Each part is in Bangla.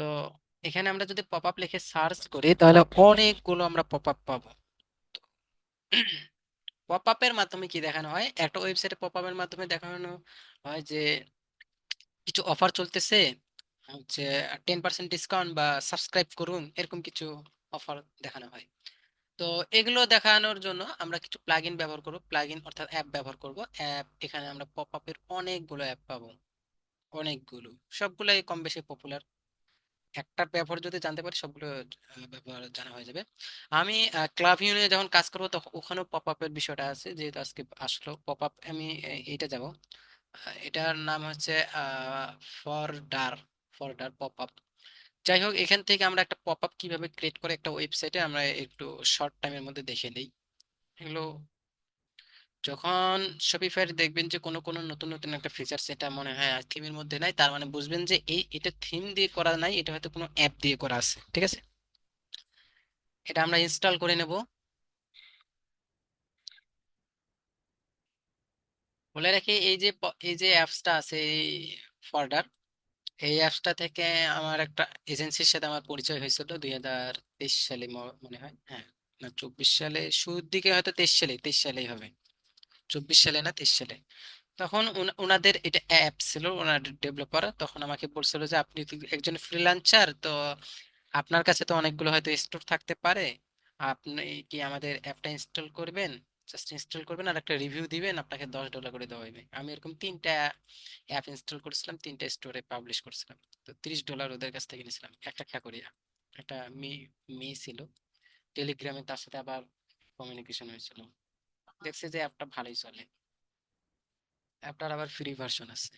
তো এখানে আমরা যদি পপ আপ লিখে সার্চ করি তাহলে অনেকগুলো আমরা পপ আপ পাবো। পপ আপের মাধ্যমে কি দেখানো হয়, একটা ওয়েবসাইটে পপ আপের মাধ্যমে দেখানো হয় যে কিছু অফার চলতেছে, হচ্ছে 10% ডিসকাউন্ট বা সাবস্ক্রাইব করুন, এরকম কিছু অফার দেখানো হয়। তো এগুলো দেখানোর জন্য আমরা কিছু প্লাগইন ব্যবহার করব, প্লাগইন অর্থাৎ অ্যাপ ব্যবহার করব। অ্যাপ, এখানে আমরা পপ আপের অনেকগুলো অ্যাপ পাবো, অনেকগুলো, সবগুলাই কম বেশি পপুলার। একটার ব্যবহার যদি জানতে পারি সবগুলো ব্যবহার জানা হয়ে যাবে। আমি ক্লাব ইউনিয়নে যখন কাজ করবো তখন ওখানেও পপ আপের বিষয়টা আছে, যেহেতু আজকে আসলো পপ আপ, আমি এইটা যাব। এটার নাম হচ্ছে ফরডার, ফরডার পপ আপ। যাই হোক, এখান থেকে আমরা একটা পপ আপ কিভাবে ক্রিয়েট করে একটা ওয়েবসাইটে আমরা একটু শর্ট টাইমের মধ্যে দেখে নিই এগুলো। যখন শপিফাই দেখবেন যে কোনো কোনো নতুন নতুন একটা ফিচার সেটা মনে হয় থিমের মধ্যে নাই, তার মানে বুঝবেন যে এটা থিম দিয়ে করা নাই, এটা হয়তো কোনো অ্যাপ দিয়ে করা আছে। ঠিক আছে, এটা আমরা ইনস্টল করে নেব। বলে রাখি, এই যে অ্যাপসটা আছে, এই ফল্ডার, এই অ্যাপসটা থেকে আমার একটা এজেন্সির সাথে আমার পরিচয় হয়েছিল 2023 সালে, মনে হয়, হ্যাঁ, না 24 সালে শুরুর দিকে, হয়তো 23 সালে, 23 সালেই হবে, 24 সালে না 23 সালে। তখন ওনাদের এটা অ্যাপ ছিল, ওনাদের ডেভেলপার তখন আমাকে বলছিল যে আপনি তো একজন ফ্রিল্যান্সার, তো আপনার কাছে তো অনেকগুলো হয়তো স্টোর থাকতে পারে, আপনি কি আমাদের অ্যাপটা ইনস্টল করবেন, জাস্ট ইনস্টল করবেন আর একটা রিভিউ দিবেন, আপনাকে $10 করে দেওয়া হবে। আমি এরকম 3টা অ্যাপ ইনস্টল করেছিলাম, 3টা স্টোরে পাবলিশ করেছিলাম। তো $30 ওদের কাছ থেকে নিয়েছিলাম, একটা খ্যাকরিয়া, একটা মেয়ে ছিল টেলিগ্রামে, তার সাথে আবার কমিউনিকেশন হয়েছিল। দেখছি যে অ্যাপটা ভালোই চলে। অ্যাপটার আবার ফ্রি ভার্সন আছে।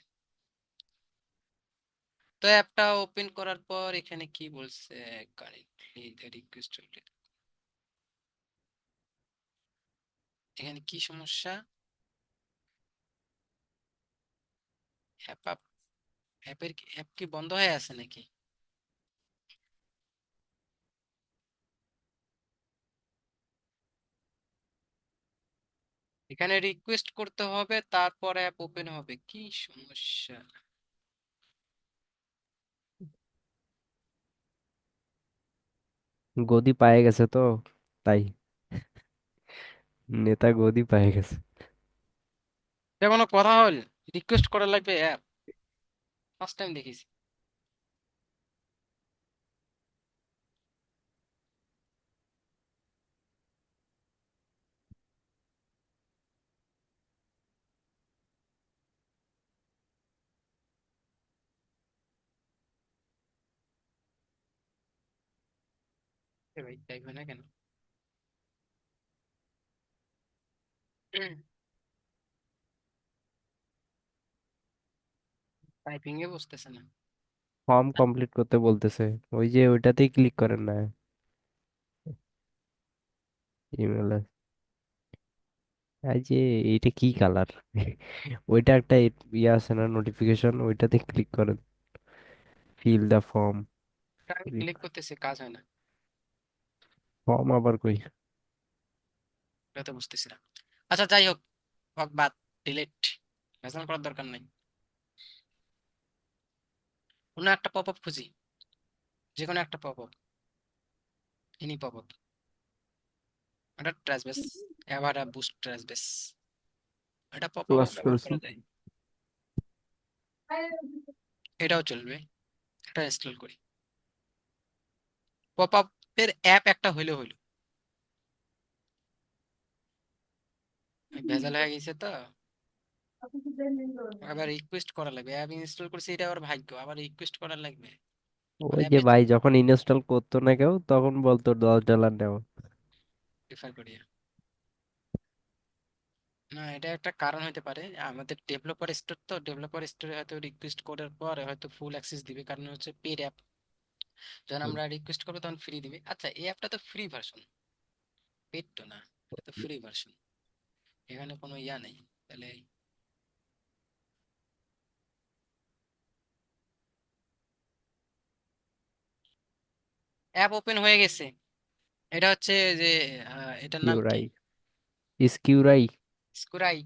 তো অ্যাপটা ওপেন করার পর এখানে কি বলছে, কারেন্টলি দ্য রিকোয়েস্ট, এখানে কি সমস্যা, অ্যাপ অ্যাপ কি বন্ধ হয়ে আছে নাকি? এখানে রিকোয়েস্ট করতে হবে তারপর অ্যাপ ওপেন হবে, কি সমস্যা? গদি পায়ে গেছে তো, তাই। নেতা গদি পায়ে গেছে। এটা কোনো কথা হল, রিকোয়েস্ট করা লাগবে অ্যাপ? ফার্স্ট টাইম দেখিস। এ ভাই টাইপ হয় না কেন? টাইপিং এ বসতেছে না। ফর্ম কমপ্লিট করতে বলতেছে। ওই যে ওইটাতেই ক্লিক করেন না। ইমেল, এই যে এইটা কি কালার? ওইটা একটা ইয়ে আছে না, নোটিফিকেশন, ওইটাতে ক্লিক করেন। Fill the form. আমি ক্লিক করতেছি, কাজ হয় না। ফর্ম আবার কই? এটা তো বুঝতেছি না। আচ্ছা যাই হোক, হোক বাদ, ডিলিট, ভেজাল করার দরকার নাই। অন্য একটা পপ আপ খুঁজি, যে কোনো একটা pop up, any pop up. এটা ট্রাসবেস, এভার বুস্ট ট্রাসবেস, এটা পপ আপও ক্লাস ব্যবহার করেছি। করা যায়। এটাও চলবে, এটা ইনস্টল করি। পপ আপের অ্যাপ একটা হইলে হইলো, ভেজাল হয়ে গেছে তো। আবার রিকোয়েস্ট করা লাগবে, অ্যাপ ইনস্টল করছি, এটা আবার ভাগ্য, আবার রিকোয়েস্ট করা লাগবে। মানে ওই যে অ্যাপে ভাই যখন ইনস্টল করতো না কেউ তখন বলতো $10 নেও। প্রিফার করি। না, এটা একটা কারণ হতে পারে, আমাদের ডেভেলপার স্টোর, তো ডেভেলপার স্টোরে হয়তো রিকোয়েস্ট করার পরে হয়তো ফুল অ্যাক্সেস দিবে, কারণ হচ্ছে পেড অ্যাপ। যখন হুম। আমরা রিকোয়েস্ট করবো তখন ফ্রি দিবে। আচ্ছা, এই অ্যাপটা তো ফ্রি ভার্সন, পেড তো না, এটা তো ফ্রি ভার্সন, এখানে কোনো ইয়া নেই তাহলে। অ্যাপ ওপেন হয়ে গেছে। এটা হচ্ছে যে এটার নাম কি? কিউরাই, স্কিউরাই। স্কুরাই।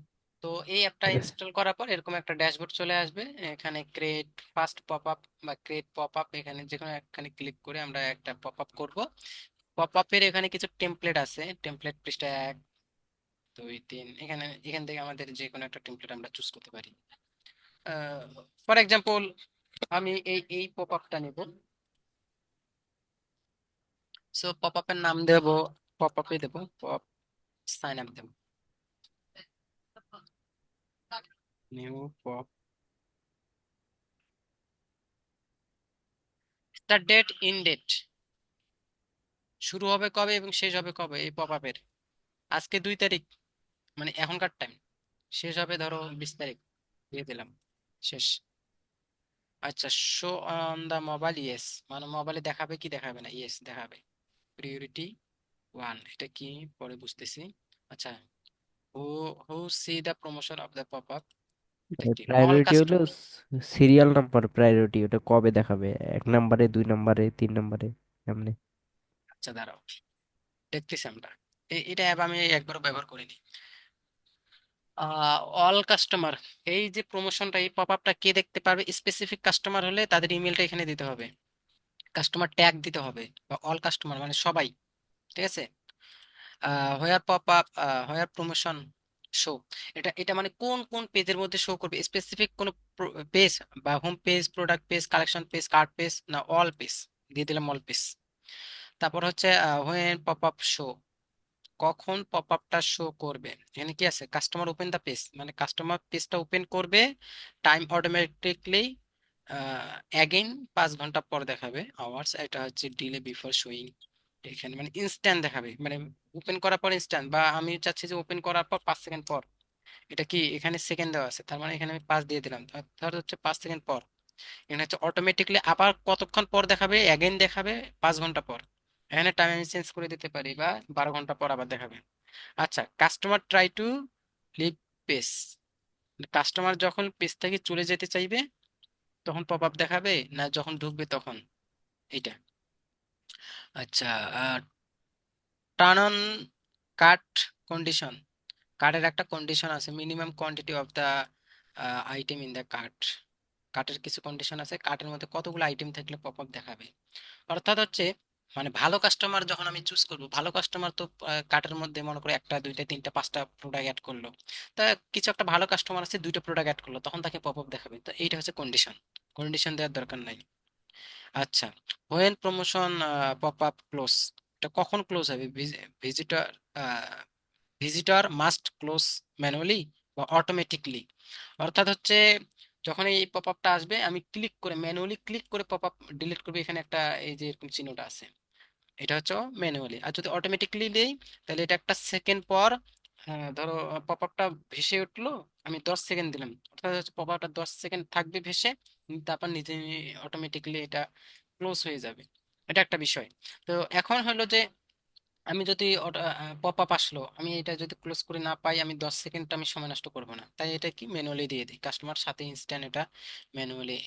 তো এই অ্যাপটা ইনস্টল করার পর এরকম একটা ড্যাশবোর্ড চলে আসবে। এখানে ক্রিয়েট ফার্স্ট পপ আপ বা ক্রিয়েট পপ আপ, এখানে যে কোনো একখানে ক্লিক করে আমরা একটা পপ আপ করবো। পপ আপের এখানে কিছু টেমপ্লেট আছে, টেমপ্লেট পৃষ্ঠা 1 2 3, এখানে এখান থেকে আমাদের যে কোনো একটা টেমপ্লেট আমরা চুজ করতে পারি। ফর এক্সাম্পল আমি এই এই পপ আপটা নেব। সো পপ আপের নাম দেব, পপ আপে দেব পপ সাইন আপ দেব, new pop, start date, end date, শুরু হবে কবে এবং শেষ হবে কবে এই পপ আপের। আজকে 2 তারিখ, মানে এখনকার টাইম। শেষ হবে ধরো 20 তারিখ, দিয়ে দিলাম, শেষ। আচ্ছা, show on the mobile, yes, মানে মোবাইলে দেখাবে কি দেখাবে না, ইয়েস দেখাবে। প্রিয়োরিটি 1, এটা কি পরে বুঝতেছি। আচ্ছা, who who see the promotion of the pop up, এটা কি অল প্রায়োরিটি হলো কাস্টমার। সিরিয়াল নাম্বার, প্রায়োরিটি ওটা কবে দেখাবে, 1 নম্বরে, 2 নম্বরে, 3 নম্বরে, এমনি। আচ্ছা দাঁড়াও, দেখতেছি আমরা। এটা অ্যাপ আমি একবারও ব্যবহার করিনি। অল কাস্টমার, এই যে প্রমোশনটা, এই পপ আপটা কে দেখতে পারবে, স্পেসিফিক কাস্টমার হলে তাদের ইমেলটা এখানে দিতে হবে, কাস্টমার ট্যাগ দিতে হবে, বা অল কাস্টমার মানে সবাই। ঠিক আছে। হোয়ার পপ আপ, হোয়ার প্রমোশন শো, এটা এটা মানে কোন কোন পেজের মধ্যে শো করবে, স্পেসিফিক কোন পেজ, বা home page, product page, collection page, cart page, না অল পেজ, দিয়ে দিলাম অল পেজ। তারপর হচ্ছে হোয়েন পপ আপ শো, কখন পপ আপটা শো করবে। এখানে কি আছে, কাস্টমার ওপেন দা পেজ, মানে কাস্টমার পেজটা ওপেন করবে, টাইম অটোমেটিকলি অ্যাগেইন 5 ঘন্টা পর দেখাবে, আওয়ার্স এটা হচ্ছে ডিলে বিফোর শোয়িং, এখানে মানে ইনস্ট্যান্ট দেখাবে, মানে ওপেন করার পর ইনস্ট্যান্ট, বা আমি চাচ্ছি যে ওপেন করার পর 5 সেকেন্ড পর। এটা কি এখানে সেকেন্ড দেওয়া আছে, তার মানে এখানে আমি 5 দিয়ে দিলাম, ধর হচ্ছে 5 সেকেন্ড পর। এখানে হচ্ছে অটোমেটিকলি আবার কতক্ষণ পর দেখাবে, অ্যাগেইন দেখাবে 5 ঘন্টা পর। এখানে টাইম আমি চেঞ্জ করে দিতে পারি, বা 12 ঘন্টা পর আবার দেখাবে। আচ্ছা, customer try to leave page, customer যখন পেজ থেকে চলে যেতে চাইবে তখন পপ আপ দেখাবে, না যখন ঢুকবে তখন, এইটা। আচ্ছা, টার্ন অন কার্ট কন্ডিশন, কার্টের একটা কন্ডিশন আছে, minimum quantity of the item in the cart, কার্টের কিছু কন্ডিশন আছে, কার্টের মধ্যে কতগুলো আইটেম থাকলে পপ আপ দেখাবে। অর্থাৎ হচ্ছে মানে ভালো কাস্টমার যখন আমি চুজ করব, ভালো কাস্টমার তো কার্টের মধ্যে মনে করো একটা দুইটা তিনটা পাঁচটা প্রোডাক্ট অ্যাড করলো, তা কিছু একটা ভালো কাস্টমার আছে দুইটা প্রোডাক্ট অ্যাড করলো, তখন তাকে পপ আপ দেখাবে, তো এইটা হচ্ছে কন্ডিশন, কন্ডিশন দেওয়ার দরকার নাই। আচ্ছা, when promotion pop up close, এটা কখন ক্লোজ হবে, visitor visitor must close manually বা অটোমেটিকলি, অর্থাৎ হচ্ছে যখন এই পপ আপটা আসবে আমি ক্লিক করে, ম্যানুয়ালি ক্লিক করে পপ আপ ডিলিট করবে, এখানে একটা এই যে এরকম চিহ্নটা আছে, এটা হচ্ছে ম্যানুয়ালি। আর যদি অটোমেটিকলি দেই তাহলে এটা একটা সেকেন্ড পর, ধরো পপ আপটা ভেসে উঠলো, আমি 10 সেকেন্ড দিলাম, অর্থাৎ হচ্ছে পপ আপটা 10 সেকেন্ড থাকবে ভেসে, তারপর নিজে অটোমেটিকলি এটা ক্লোজ হয়ে যাবে। এটা একটা বিষয়। তো এখন হলো যে আমি যদি পপ আপ আসলো, আমি এটা যদি ক্লোজ করে না পাই, আমি 10 সেকেন্ড আমি সময় নষ্ট করবো না, তাই এটা কি ম্যানুয়ালি দিয়ে দিই, কাস্টমার সাথে ইনস্ট্যান্ট এটা ম্যানুয়ালি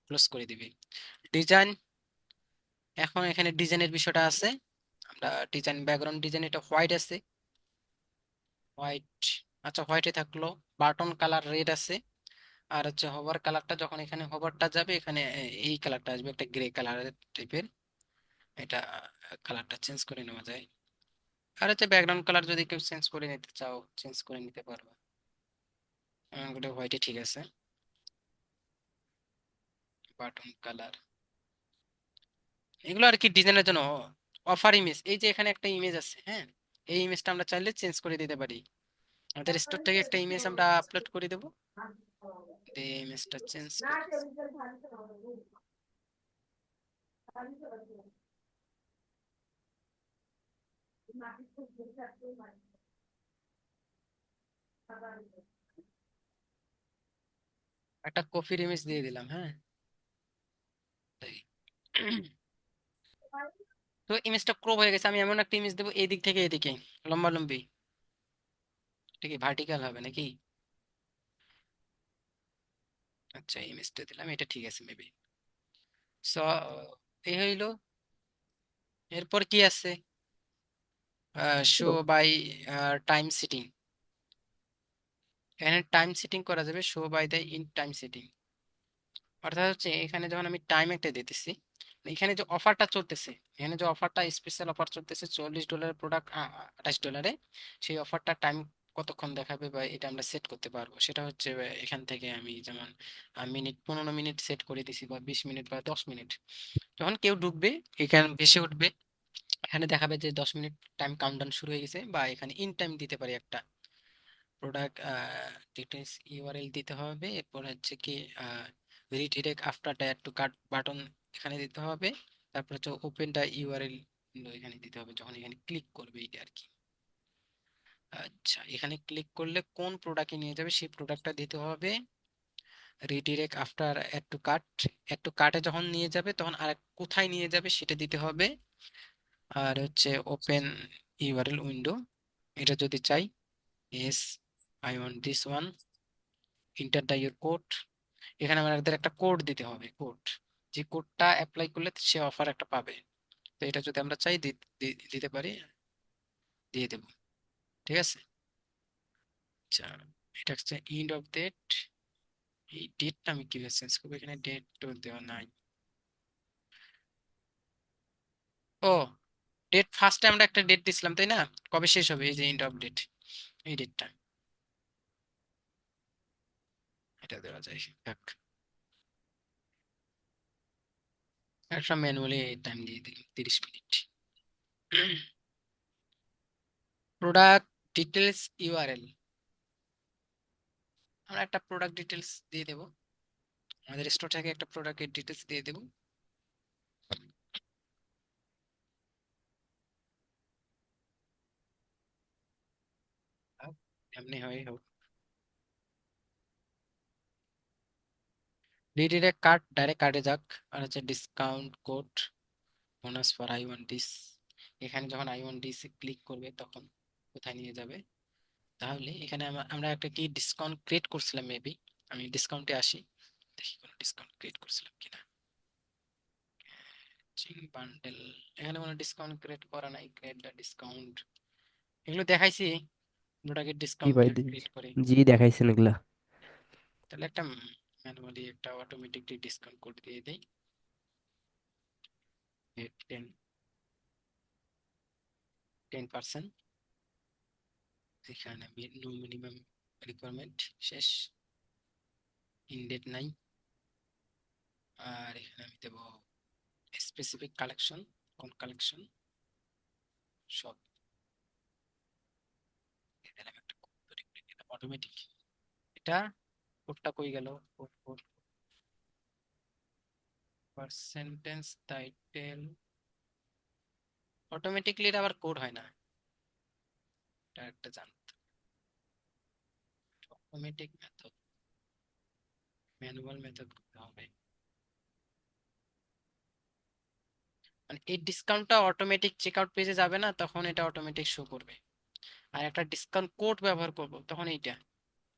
ক্লোজ করে দিবে। ডিজাইন, এখন এখানে ডিজাইনের বিষয়টা আছে, আমরা ডিজাইন, ব্যাকগ্রাউন্ড ডিজাইন এটা হোয়াইট আছে, হোয়াইট। আচ্ছা, হোয়াইটে থাকলো, বাটন কালার রেড আছে, আর হচ্ছে হোভার কালারটা, যখন এখানে হোভারটা যাবে এখানে এই কালারটা আসবে, একটা গ্রে কালারের টাইপের, এটা কালারটা চেঞ্জ করে নেওয়া যায়। আর হচ্ছে ব্যাকগ্রাউন্ড কালার যদি কেউ চেঞ্জ করে নিতে চাও চেঞ্জ করে নিতে পারবে, ওটা হোয়াইটে ঠিক আছে। বাটন কালার, এগুলো আর কি ডিজাইনের জন্য। অফার ইমেজ, এই যে এখানে একটা ইমেজ আছে, হ্যাঁ, এই ইমেজটা আমরা চাইলে চেঞ্জ করে দিতে পারি, আমাদের স্টোর থেকে একটা ইমেজ আমরা আপলোড করে দেবো, দিয়ে ইমেজটা চেঞ্জ করে, একটা কপির ইমেজ দিয়ে দিলাম, হ্যাঁ। তাই। তো ইমেজটা ক্রপ হয়ে গেছে, আমি এমন একটা ইমেজ দেবো এই দিক থেকে এদিকে লম্বা লম্বি, ঠিক আছে, ভার্টিক্যাল হবে নাকি। আচ্ছা, ইমেজটা দিলাম, এটা ঠিক আছে মেবি। সো এই হইলো, এরপর কি আছে, শো বাই টাইম সিটিং, এখানে টাইম সেটিং করা যাবে, show by the in time setting. অর্থাৎ হচ্ছে এখানে যখন আমি টাইম একটা দিতেছি, এখানে যে অফারটা চলতেছে, এখানে যে অফারটা স্পেশাল অফার চলতেছে $40 প্রোডাক্ট 28 ডলারে, সেই অফারটা টাইম কতক্ষণ দেখাবে বা এটা আমরা সেট করতে পারবো। সেটা হচ্ছে এখান থেকে আমি যেমন মিনিট 15 মিনিট সেট করে দিছি, বা 20 মিনিট বা 10 মিনিট। যখন কেউ ঢুকবে এখানে ভেসে উঠবে, এখানে দেখাবে যে 10 মিনিট টাইম কাউন্টডাউন শুরু হয়ে গেছে। বা এখানে ইন টাইম দিতে পারি একটা, প্রোডাক্ট ডিটেলস ইউআরএল দিতে হবে, এরপর হচ্ছে কি redirect after add to cart button এখানে দিতে হবে। তারপর হচ্ছে ওপেন দা ইউআরএল এখানে দিতে হবে যখন এখানে ক্লিক করবে, এটা আর কি। আচ্ছা, এখানে ক্লিক করলে কোন প্রোডাক্টে নিয়ে যাবে সেই প্রোডাক্টটা দিতে হবে। রিডিরেক্ট আফটার অ্যাড টু কার্টে যখন নিয়ে যাবে তখন আর কোথায় নিয়ে যাবে সেটা দিতে হবে। আর হচ্ছে ওপেন ইউআরএল উইন্ডো, এটা যদি চাই, S I want this one, enter the your code. এখানে আমাদের একটা কোড দিতে হবে, কোড, যে কোডটা অ্যাপ্লাই করলে সে অফার একটা পাবে। তো এটা যদি আমরা চাই দিতে পারি, দিয়ে দেব। ঠিক আছে। আচ্ছা, এটা হচ্ছে এন্ড অফ ডেট। এই ডেটটা আমি কিভাবে চেঞ্জ করবো, এখানে ডেট তো দেওয়া নাই। ও, ডেট ফার্স্টে আমরা একটা ডেট দিছিলাম তাই না, কবে শেষ হবে, এই যে এন্ড অফ ডেট, এই ডেটটা, এটা দেওয়া যায়। থাক, একটা ম্যানুয়ালি টাইম দিয়ে দিই 30 মিনিট। প্রোডাক্ট ডিটেলস ইউআরএল, আমরা একটা প্রোডাক্ট ডিটেলস দিয়ে দেবো, আমাদের স্টোর থেকে একটা প্রোডাক্টের ডিটেলস দিয়ে দেবো। আর এমনি হয় হোক, রিডিরেক্ট কার্ড, ডাইরেক্ট কার্ডে যাক। আর হচ্ছে discount code, bonus for I one this, এখানে যখন আই ওয়ান ডিস ক্লিক করবে তখন কোথায় নিয়ে যাবে। তাহলে এখানে আমরা একটা কি ডিসকাউন্ট ক্রিয়েট করছিলাম মেবি, আমি ডিসকাউন্টে আসি, দেখি কোনো ডিসকাউন্ট ক্রিয়েট করছিলাম কিনা। বান্ডেল, এখানে কোনো ডিসকাউন্ট ক্রিয়েট করা নাই, ক্রিয়েট দ্য ডিসকাউন্ট, এগুলো দেখাইছি প্রোডাক্টের কি ডিসকাউন্ট ভাই ক্রিয়েট করে। জি দেখাইছেন এগুলা? তাহলে একটা ম্যানুয়ালি একটা অটোমেটিকলি ডিসকাউন্ট কোড দিয়ে দেই, 10%। এখানে নো মিনিমাম রিকোয়ারমেন্ট, শেষ, ইনডেট নাই। আর এখানে আমি দেবো স্পেসিফিক কালেকশন, কোন কালেকশন, সব দিলাম, একটা কোড তৈরি করে দিলাম অটোমেটিক। এটা কোডটা কই গেল, code code, percentage title, automatically এটা আবার কোড হয় না, এটা একটা জানতো। অটোমেটিক মেথড, ম্যানুয়াল মেথড করতে হবে। মানে এই ডিসকাউন্টটা অটোমেটিক চেকআউট পেজে যাবে না, তখন এটা অটোমেটিক শো করবে। আর একটা ডিসকাউন্ট কোড ব্যবহার করব তখন এইটা,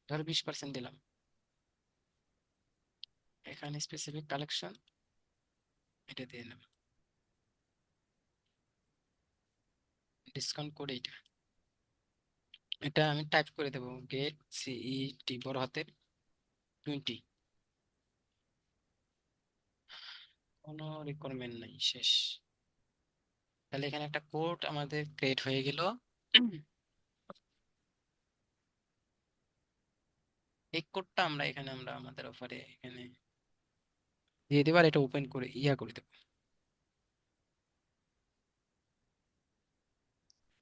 ধর 20% দিলাম, এখানে স্পেসিফিক কালেকশন, এটা দিয়ে দিলাম, ডিসকাউন্ট কোড এইটা। এটা আমি টাইপ করে দেবো, গেট সিইটি বড় হাতের 20, কোনো রিকোয়ারমেন্ট নাই, শেষ। তাহলে এখানে একটা কোড আমাদের ক্রিয়েট হয়ে গেল। এই কোডটা আমরা এখানে আমরা আমাদের অফারে এখানে দিয়ে দেবো, আর এটা ওপেন করে করে দেবো।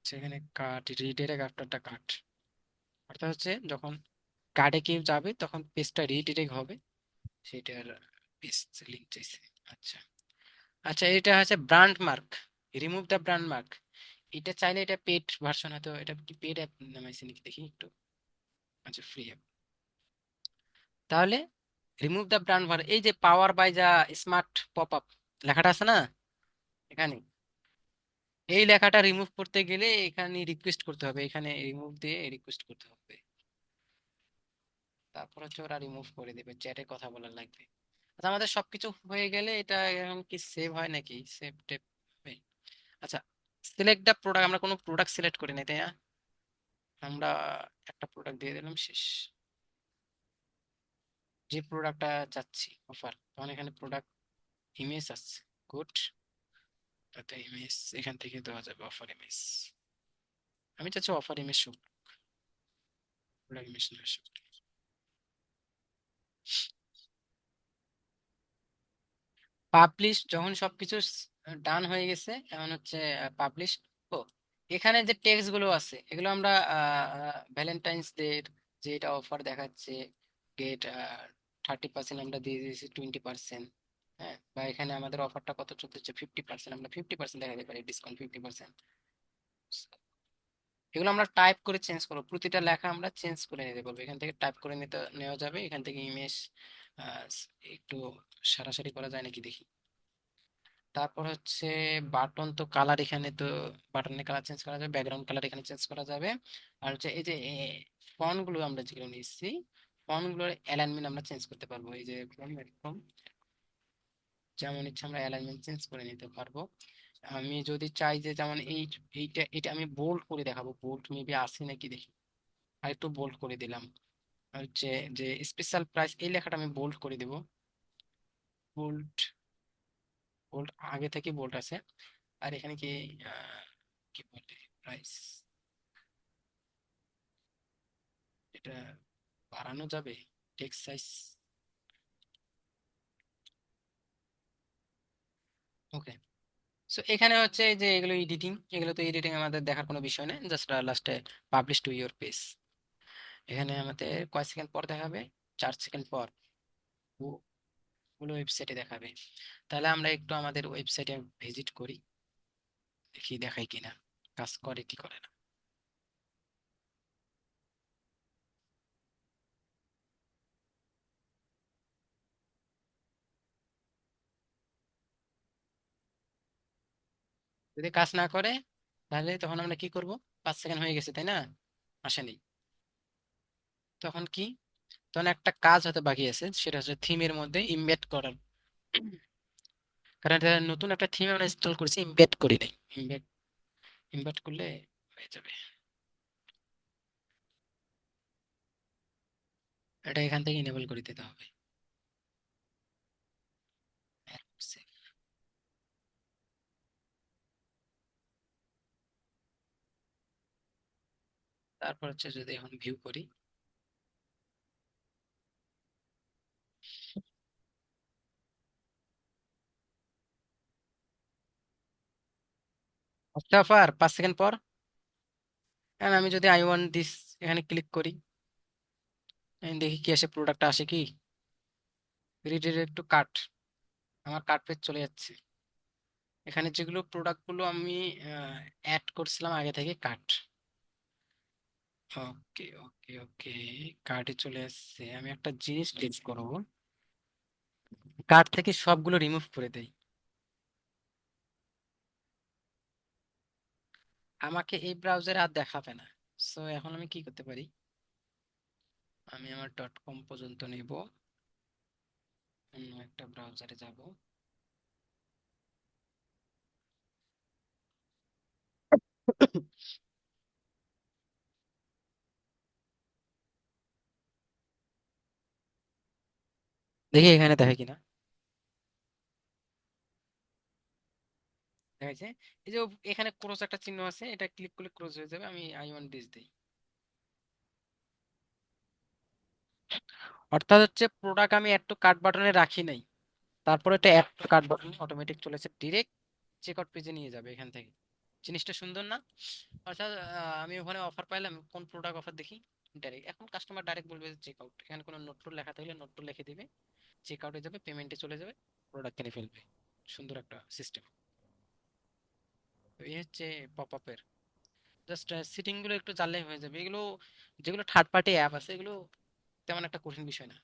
সেখানে কার্ড, রিডাইরেক্ট আফটারটা কার্ড, অর্থাৎ হচ্ছে যখন কার্ডে কেউ যাবে তখন পেজটা রিডিরেক্ট হবে, সেটার পেজ লিংক চাইছে। আচ্ছা, আচ্ছা, এটা হচ্ছে brand mark, remove the brand mark. এটা চাইলে এটা পেড ভার্সন, হয়তো এটা কি পেড অ্যাপ নামাইছে নাকি দেখি একটু। আচ্ছা, ফ্রি অ্যাপ। তাহলে রিমুভ দ্য ব্র্যান্ড মার্ক, এই যে পাওয়ার বাই যা স্মার্ট পপ আপ লেখাটা আছে না এখানে, এই লেখাটা রিমুভ করতে গেলে এখানে রিকোয়েস্ট করতে হবে, এখানে রিমুভ দিয়ে রিকোয়েস্ট করতে হবে। তারপর হচ্ছে ওরা রিমুভ করে দেবে, চ্যাটে কথা বলার লাগবে। আচ্ছা, আমাদের সবকিছু হয়ে গেলে এটা এখন কি সেভ হয় নাকি, সেভ টেপ? আচ্ছা, সিলেক্ট দা প্রোডাক্ট, আমরা কোনো প্রোডাক্ট সিলেক্ট করি নাই তাই না, আমরা একটা প্রোডাক্ট দিয়ে দিলাম, শেষ। যে প্রোডাক্টটা চাচ্ছি অফার, তখন এখানে প্রোডাক্ট ইমেজ আসছে। গুড, তাতে ইমেজ এখান থেকে দেওয়া যাবে অফার ইমেজ। আমি চাচ্ছি offer image show, product image না শো। পাবলিশ, যখন সবকিছু ডান হয়ে গেছে এখন হচ্ছে পাবলিশ। ও, এখানে যে টেক্সট গুলো আছে এগুলো আমরা ভ্যালেন্টাইন্স ডে যে এটা অফার দেখাচ্ছে, গেট 30% আমরা দিয়ে দিয়েছি 20%। হ্যাঁ, বা এখানে আমাদের অফারটা কত চলতেছে 50%, আমরা 50% দেখাতে পারি, ডিসকাউন্ট 50%। এগুলো আমরা টাইপ করে চেঞ্জ করবো, প্রতিটা লেখা আমরা চেঞ্জ করে নিতে পারবো, এখান থেকে টাইপ করে নিতে নেওয়া যাবে। এখান থেকে ইমেজ একটু সারাসারি করা যায় নাকি দেখি। তারপর হচ্ছে বাটন তো কালার, এখানে তো বাটনের কালার চেঞ্জ করা যাবে, ব্যাকগ্রাউন্ড কালার এখানে চেঞ্জ করা যাবে। আর হচ্ছে এই যে ফন্ট গুলো আমরা যেগুলো নিচ্ছি, ফন্ট গুলোর অ্যালাইনমেন্ট আমরা চেঞ্জ করতে পারবো। এই যে এরকম যেমন ইচ্ছা আমরা অ্যালাইনমেন্ট চেঞ্জ করে নিতে পারবো। আমি যদি চাই যে যেমন এইটা এটা আমি বোল্ড করে দেখাবো, বোল্ড মেবি আসে নাকি দেখি। আর একটু বোল্ড করে দিলাম। আর হচ্ছে যে স্পেশাল প্রাইস এই লেখাটা আমি বোল্ড করে দিব। বোল্ড, বোল্ড আগে থেকে বোল্ড আছে। আর এখানে কি কি বলে প্রাইস, এটা বাড়ানো যাবে টেক্সট সাইজ। ওকে, সো এখানে হচ্ছে যে এগুলো এডিটিং, এগুলো তো এডিটিং আমাদের দেখার কোনো বিষয় নেই, জাস্ট লাস্টে পাবলিশ টু ইউর পেজ। এখানে আমাদের কয় সেকেন্ড পর দেখাবে, 4 সেকেন্ড পর পুরো ওয়েবসাইটে দেখাবে। তাহলে আমরা একটু আমাদের ওয়েবসাইটে ভিজিট করি, দেখি দেখাই কিনা, কাজ করে কি করে না। যদি কাজ না করে তাহলে তখন আমরা কি করব, 5 সেকেন্ড হয়ে গেছে তাই না, আসেনি, তখন কি, তখন একটা কাজ হয়তো বাকি আছে, সেটা হচ্ছে থিমের মধ্যে ইমবেড করার। কারণ এটা নতুন একটা থিম আমরা ইনস্টল করেছি, ইমবেড করি নাই। ইমবেড, ইমবেড করলে হয়ে যাবে। এটা এখান থেকে ইনেবল করে দিতে হবে। তারপর হচ্ছে যদি এখন ভিউ করি, অফার 5 সেকেন্ড পর। And আমি যদি আই ওয়ান্ট দিস এখানে ক্লিক করি, আমি দেখি কি আসে, প্রোডাক্ট আসে কি, রিডিরেক্ট টু কার্ট, আমার কার্ট পেজ চলে যাচ্ছে। এখানে যেগুলো প্রোডাক্ট গুলো আমি অ্যাড করছিলাম আগে থেকে, কার্ট। ওকে ওকে ওকে, কার্টে চলে আসছে। আমি একটা জিনিস ক্লিক করবো, কার্ট থেকে সবগুলো রিমুভ করে দেই। আমাকে এই ব্রাউজারে আর দেখাবে না। সো এখন আমি কি করতে পারি, আমি আমার ডট কম পর্যন্ত নিব, অন্য একটা ব্রাউজারে যাব। দেখি এখানে দেখে কিনা, দেখাইছে। এই যে এখানে ক্রস একটা চিহ্ন আছে, এটা ক্লিক করলে ক্রস হয়ে যাবে। আমি আই ওয়ান্ট দিস দিই, অর্থাৎ হচ্ছে প্রোডাক্ট আমি অ্যাড টু কার্ট বাটনে রাখি নাই, তারপরে এটা অ্যাড টু কার্ট বাটনে অটোমেটিক চলেছে, ডিরেক্ট চেকআউট পেজে নিয়ে যাবে এখান থেকে। জিনিসটা সুন্দর না? অর্থাৎ আমি ওখানে অফার পাইলাম, কোন প্রোডাক্ট অফার দেখি, ডাইরেক্ট এখন কাস্টমার ডাইরেক্ট বলবে চেক আউট, এখানে কোনো নোট টোট লেখা থাকলে নোট টোট লিখে দিবে, চেক আউটে যাবে, পেমেন্টে চলে যাবে, প্রোডাক্ট কিনে ফেলবে। সুন্দর একটা সিস্টেম। এই হচ্ছে পপ আপের, জাস্ট সিটিং গুলো একটু জানলেই হয়ে যাবে। এগুলো যেগুলো থার্ড পার্টি অ্যাপ আছে এগুলো তেমন একটা কঠিন বিষয় না।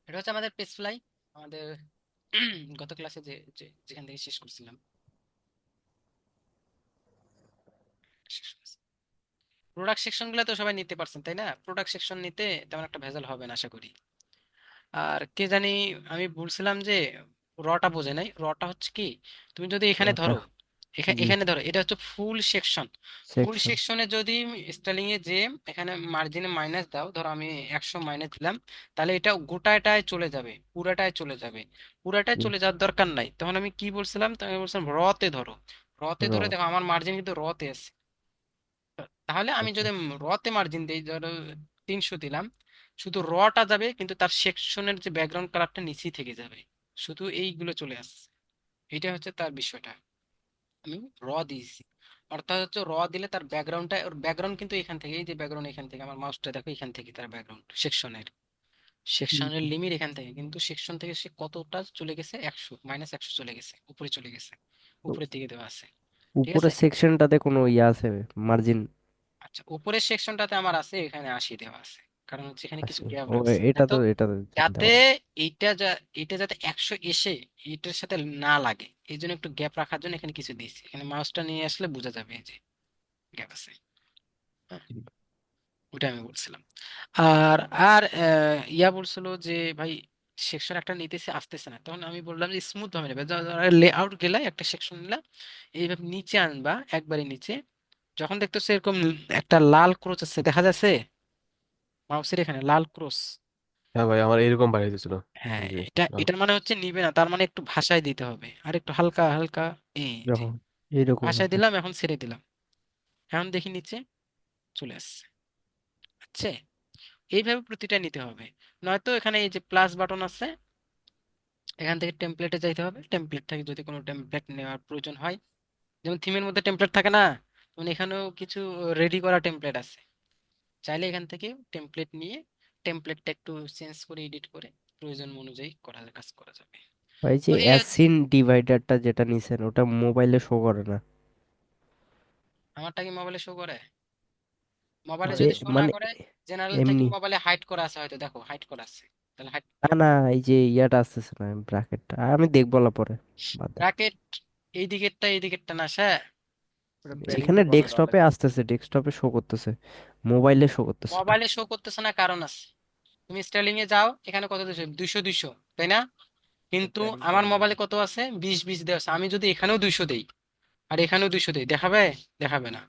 এটা হচ্ছে আমাদের পেজ ফ্লাই, আমাদের গত ক্লাসে যেখান থেকে শেষ করছিলাম। প্রোডাক্ট সেকশন গুলো তো সবাই নিতে পারছেন তাই না, প্রোডাক্ট সেকশন নিতে তেমন একটা ভেজাল হবে না আশা করি। আর কে জানি, আমি বলছিলাম যে রটা বোঝে নাই, রটা হচ্ছে কি, তুমি যদি এখানে ওটা ধরো জি। এখানে ধরো এটা হচ্ছে ফুল সেকশন। ফুল সেকশন। সেকশনে যদি স্টাইলিং এ যে এখানে মার্জিনে মাইনাস দাও, ধরো আমি 100 মাইনাস দিলাম, তাহলে এটা গোটাটায় চলে যাবে, পুরাটায় চলে যাবে। পুরাটায় জি। চলে যাওয়ার দরকার নাই। তখন আমি কি বলছিলাম, তখন আমি বলছিলাম র তে ধরো। র তে র। ধরে দেখো আমার মার্জিন কিন্তু র তে আছে। তাহলে আমি আচ্ছা। যদি র তে মার্জিন দিই, ধরো 300 দিলাম, শুধু রটা যাবে কিন্তু তার সেকশনের যে ব্যাকগ্রাউন্ড কালারটা নিচেই থেকে যাবে, শুধু এইগুলো চলে আসছে। এটা হচ্ছে তার বিষয়টা। আমি র দিয়েছি, অর্থাৎ হচ্ছে র দিলে তার ব্যাকগ্রাউন্ডটা, ওর ব্যাকগ্রাউন্ড কিন্তু এখান থেকে, এই যে ব্যাকগ্রাউন্ড এখান থেকে, আমার মাউসটা দেখো এখান থেকে তার ব্যাকগ্রাউন্ড সেকশনের, সেকশনের হুম। লিমিট এখান থেকে, কিন্তু সেকশন থেকে সে কতটা চলে গেছে, 100 -100 চলে গেছে, উপরে চলে গেছে, তো উপরের দিকে দেওয়া আছে। ঠিক আছে। উপরের সেকশনটাতে কোনো ইয়ে আছে, মার্জিন? আচ্ছা, উপরের সেকশনটাতে আমার আছে এখানে 80 দেওয়া আছে, কারণ হচ্ছে এখানে কিছু আছে। গ্যাপ ও, রাখছে এটা এত, তো এটা তো যাতে দেওয়া আছে। এইটা যা, এটা যাতে 100 এসে এটার সাথে না লাগে, এই জন্য একটু গ্যাপ রাখার জন্য এখানে কিছু দিয়েছি। এখানে মাউসটা নিয়ে আসলে বোঝা যাবে এই যে গ্যাপ আছে। হ্যাঁ, জি। ওটা আমি বলছিলাম। আর আর ইয়া বলছিল যে ভাই সেকশন একটা নিতেছে আসতেছে না, তখন আমি বললাম যে স্মুথ ভাবে নেবে, লেআউট গেলা একটা সেকশন নিলা, এইভাবে নিচে আনবা, একবারে নিচে, যখন দেখতেছো এরকম একটা লাল ক্রোচ আছে দেখা যাচ্ছে মাউসের এখানে লাল ক্রোস। হ্যাঁ ভাই, আমার এরকম বাড়িয়ে দিয়েছিল। হ্যাঁ, জি। এটা ভালো। এটার মানে হচ্ছে নিবে না, তার মানে একটু ভাষায় দিতে হবে, আর একটু হালকা হালকা, এই যে যখন এইরকম ভাষায় হবে। দিলাম, এখন ছেড়ে দিলাম, এখন দেখি নিচে চলে আসছে। আচ্ছা, এইভাবে প্রতিটা নিতে হবে। নয়তো এখানে এই যে প্লাস বাটন আছে, এখান থেকে টেমপ্লেটে যাইতে হবে, টেমপ্লেট থেকে যদি কোনো টেমপ্লেট নেওয়ার প্রয়োজন হয়, যেমন থিমের মধ্যে টেমপ্লেট থাকে না, যেমন এখানেও কিছু রেডি করা টেমপ্লেট আছে, চাইলে এখান থেকে টেমপ্লেট নিয়ে টেমপ্লেটটা একটু চেঞ্জ করে এডিট করে প্রয়োজন অনুযায়ী কাজ করা যাবে। ভাই তো যে এই অ্যাসিন ডিভাইডারটা যেটা নিছেন ওটা মোবাইলে শো করে না। আমারটা কি মোবাইলে শো করে? মোবাইলে যে যদি শো না মানে করে, জেনারেল থেকে এমনি। মোবাইলে হাইড করা আছে হয়তো, দেখো হাইড করা আছে, তাহলে হাইড। না না, এই যে ইয়াটা আসতেছে না, ব্র্যাকেটটা আমি দেখবো না পরে, বাদ দেন। ব্র্যাকেট এই দিকেরটা, এই দিকেরটা না স্যার। ওটা এখানে প্যাডিংটা বাড়ানো ডেস্কটপে লাগে। আসতেছে, ডেস্কটপে শো করতেছে, মোবাইলে শো করতেছে না। মোবাইলে শো করতেছে না, কারণ আছে। তুমি স্টাইলিং এ যাও, এখানে কত দিছো, 200 200, তাই না? কিন্তু প্যাডিংটা আমার বাড়ানো মোবাইলে লাগে। কত আছে, 20 20 দেওয়া আছে। আমি যদি এখানেও 200 দেই আর এখানেও 200 দেই, দেখাবে? দেখাবে না।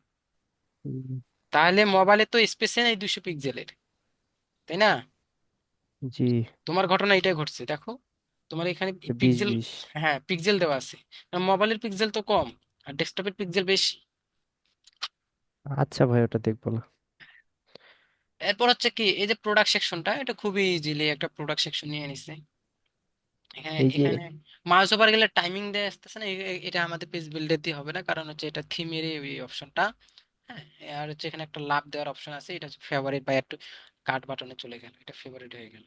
হুম। তাহলে মোবাইলে তো স্পেসে নেই 200 পিক্সেলের, তাই না? জি। তোমার ঘটনা এটাই ঘটছে, দেখো তোমার এখানে 20 পিক্সেল, 20। হ্যাঁ পিক্সেল দেওয়া আছে, আর মোবাইলের পিক্সেল তো কম, আর ডেস্কটপের পিক্সেল বেশি। আচ্ছা ভাই, ওটা দেখবো না। এরপর হচ্ছে কি, এই যে প্রোডাক্ট সেকশনটা, এটা খুবই ইজিলি একটা প্রোডাক্ট সেকশন নিয়ে নিছে। এখানে এই যে এখানে মাউস ওভার গেলে টাইমিং দেয়া আসতেছে না, এটা আমাদের পেজ বিল্ডার দিয়ে হবে না, কারণ হচ্ছে এটা থিমের এই অপশনটা। হ্যাঁ, আর হচ্ছে এখানে একটা লাভ দেওয়ার অপশন আছে, এটা হচ্ছে ফেভারিট বা একটু কাট বাটনে চলে গেল, এটা ফেভারিট হয়ে গেল।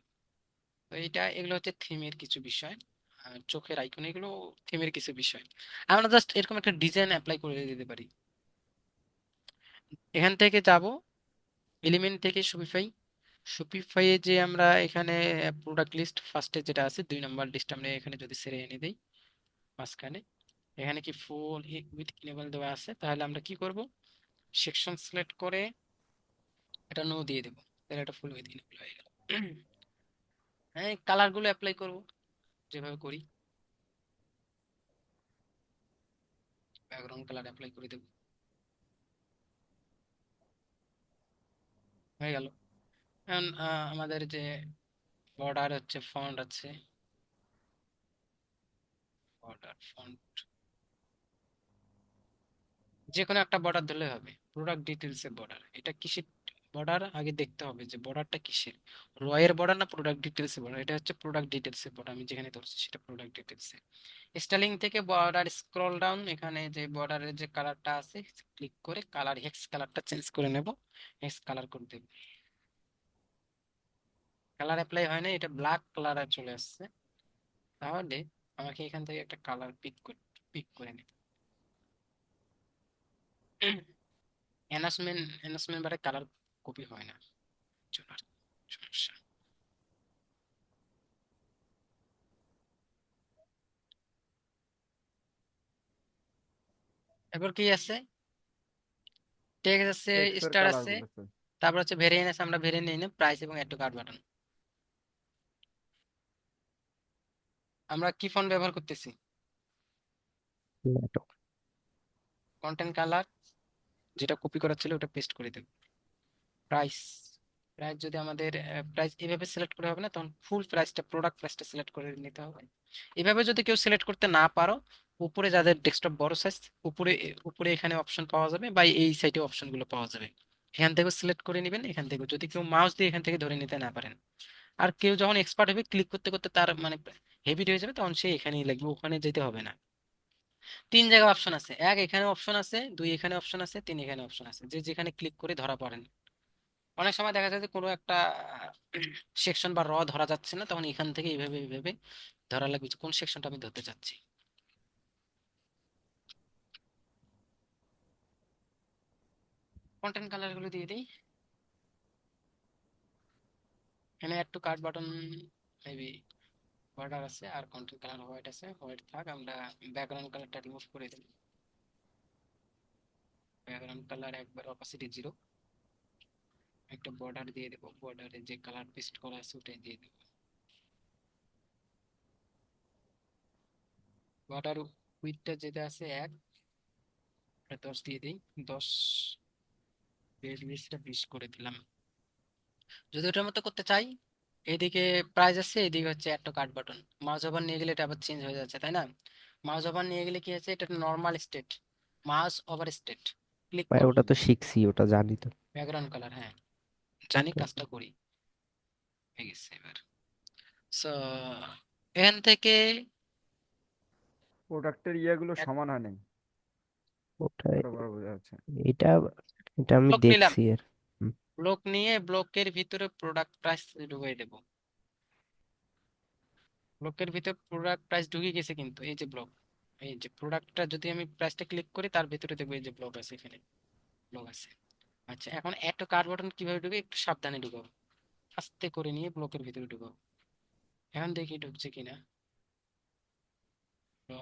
তো এইটা, এগুলো হচ্ছে থিমের কিছু বিষয়, আর চোখের আইকন, এগুলো থিমের কিছু বিষয়। আমরা জাস্ট এরকম একটা ডিজাইন অ্যাপ্লাই করে দিতে পারি। এখান থেকে যাব, এলিমেন্ট থেকে শপিফাই, শপিফাইয়ে যে আমরা এখানে প্রোডাক্ট লিস্ট ফার্স্টে যেটা আছে, 2 নম্বর লিস্ট আমরা এখানে যদি ছেড়ে এনে দিই মাঝখানে, এখানে কি ফুল উইথ ইনেবল দেওয়া আছে, তাহলে আমরা কি করব, সেকশন সিলেক্ট করে এটা নো দিয়ে দেবো, তাহলে এটা ফুল উইথ ইনেবল হয়ে গেল। হ্যাঁ, কালার গুলো অ্যাপ্লাই করব যেভাবে করি, ব্যাকগ্রাউন্ড কালার অ্যাপ্লাই করে দেবো, হয়ে গেল। এখন আমাদের যে বর্ডার হচ্ছে, ফন্ট আছে, বর্ডার ফন্ট যে কোনো একটা বর্ডার ধরলে হবে, প্রোডাক্ট ডিটেলস এর বর্ডার, এটা কিসের বর্ডার আগে দেখতে হবে, যে বর্ডারটা কিসের, রয়ের বর্ডার না প্রোডাক্ট ডিটেলস এর বর্ডার। এটা হচ্ছে প্রোডাক্ট ডিটেলস এর বর্ডার, আমি যেখানে ধরছি সেটা প্রোডাক্ট ডিটেলস এর। স্টাইলিং থেকে বর্ডার স্ক্রল ডাউন, এখানে যে বর্ডারের যে কালারটা আছে, ক্লিক করে কালার হেক্স কালারটা চেঞ্জ করে নেব, হেক্স কালার করে দেব। কালার অ্যাপ্লাই হয় না, এটা ব্ল্যাক কালার চলে আসছে। তাহলে আমাকে এখান থেকে একটা কালার পিক করে নিতে, এনাসমেন্ট, এনাসমেন্ট বারে কালার কপি হয় না, জন্য আর সমস্যা। এরপর কি আছে, টেক্সট আছে, টেক্সটের স্টার কালার আছে, গুলো আছে। তারপর হচ্ছে ভেরিয়েন্ট আছে, আমরা ভেরিয়েন্ট নিই না, প্রাইস এবং এড টু কার্ট বাটন। আমরা কি ফন্ট ব্যবহার করতেছি? ল্যাটো। কন্টেন্ট কালার যেটা কপি করা ছিল ওটা পেস্ট করে দেব। প্রাইস, প্রাইস যদি আমাদের প্রাইস এভাবে সিলেক্ট করে হবে না, তখন ফুল প্রাইসটা, প্রোডাক্ট প্রাইসটা সিলেক্ট করে নিতে হবে। এভাবে যদি কেউ সিলেক্ট করতে না পারো, উপরে যাদের ডেস্কটপ বড় সাইজ, উপরে উপরে এখানে অপশন পাওয়া যাবে বা এই সাইটে অপশনগুলো পাওয়া যাবে, এখান থেকে সিলেক্ট করে নেবেন। এখান থেকে যদি কেউ মাউস দিয়ে এখান থেকে ধরে নিতে না পারেন, আর কেউ যখন এক্সপার্ট হবে ক্লিক করতে করতে তার মানে হেভিট হয়ে যাবে, তখন সে এখানেই লাগবে, ওখানে যেতে হবে না। তিন জায়গায় অপশন আছে, এক এখানে অপশন আছে, দুই এখানে অপশন আছে, তিন এখানে অপশন আছে, যে যেখানে ক্লিক করে ধরা পড়েন। অনেক সময় দেখা যায় যে কোনো একটা সেকশন বা ধরা যাচ্ছে না, তখন এখান থেকে এইভাবে এইভাবে ধরা লাগবে যে কোন সেকশনটা আমি ধরতে চাচ্ছি। কন্টেন্ট কালার গুলো দিয়ে দিই। এখানে একটু কাট বাটন মেবি বর্ডার আছে, আর কন্টেন্ট কালার হোয়াইট আছে, হোয়াইট থাক। আমরা ব্যাকগ্রাউন্ড কালারটা রিমুভ করে দিই। ব্যাকগ্রাউন্ড কালার একবার অপাসিটি 0। একটা বর্ডার দিয়ে দেবো, বর্ডারে যে কালার পেস্ট করা আছে ওটাই দিয়ে দেবো। বর্ডার উইডথটা যেটা আছে 1, এটা 10 দিয়ে দিই। 10, পেজ লিস্টটা 20 করে দিলাম। যদি ওটার মতো করতে চাই, এদিকে প্রাইস আছে, এদিকে হচ্ছে একটা কাট বাটন। মাউস ওভার নিয়ে গেলে এটা আবার চেঞ্জ হয়ে যাচ্ছে, তাই না? মাউস ওভার নিয়ে গেলে কি আছে, এটা normal state, mouse over state click ভাই ওটা করলাম। তো শিখছি, ওটা জানি তো। ব্যাকগ্রাউন্ড কালার, হ্যাঁ জানি, কাজটা করি। হয়ে গেছে এবার। সো এখান থেকে প্রোডাক্টের ইয়েগুলো সমান হয় নাই, ওটা ছোট বড় বোঝা যাচ্ছে। এটা এটা আমি ব্লক নিলাম, দেখছি আর। হুম। ব্লক নিয়ে ব্লকের ভিতরে প্রোডাক্ট প্রাইস ঢুকিয়ে দেবো। ব্লকের ভিতরে প্রোডাক্ট প্রাইস ঢুকে গেছে, কিন্তু এই যে ব্লক, এই যে প্রোডাক্টটা যদি আমি প্রাইসটা ক্লিক করি, তার ভিতরে দেখবো এই যে ব্লক আছে, এখানে ব্লক আছে। আচ্ছা, এখন এত কার্ড বাটন কিভাবে ঢুকে, একটু সাবধানে ঢুকাবো, আস্তে করে নিয়ে ব্লকের ভিতরে ঢুকাবো। এখন দেখি ঢুকছে কিনা। তো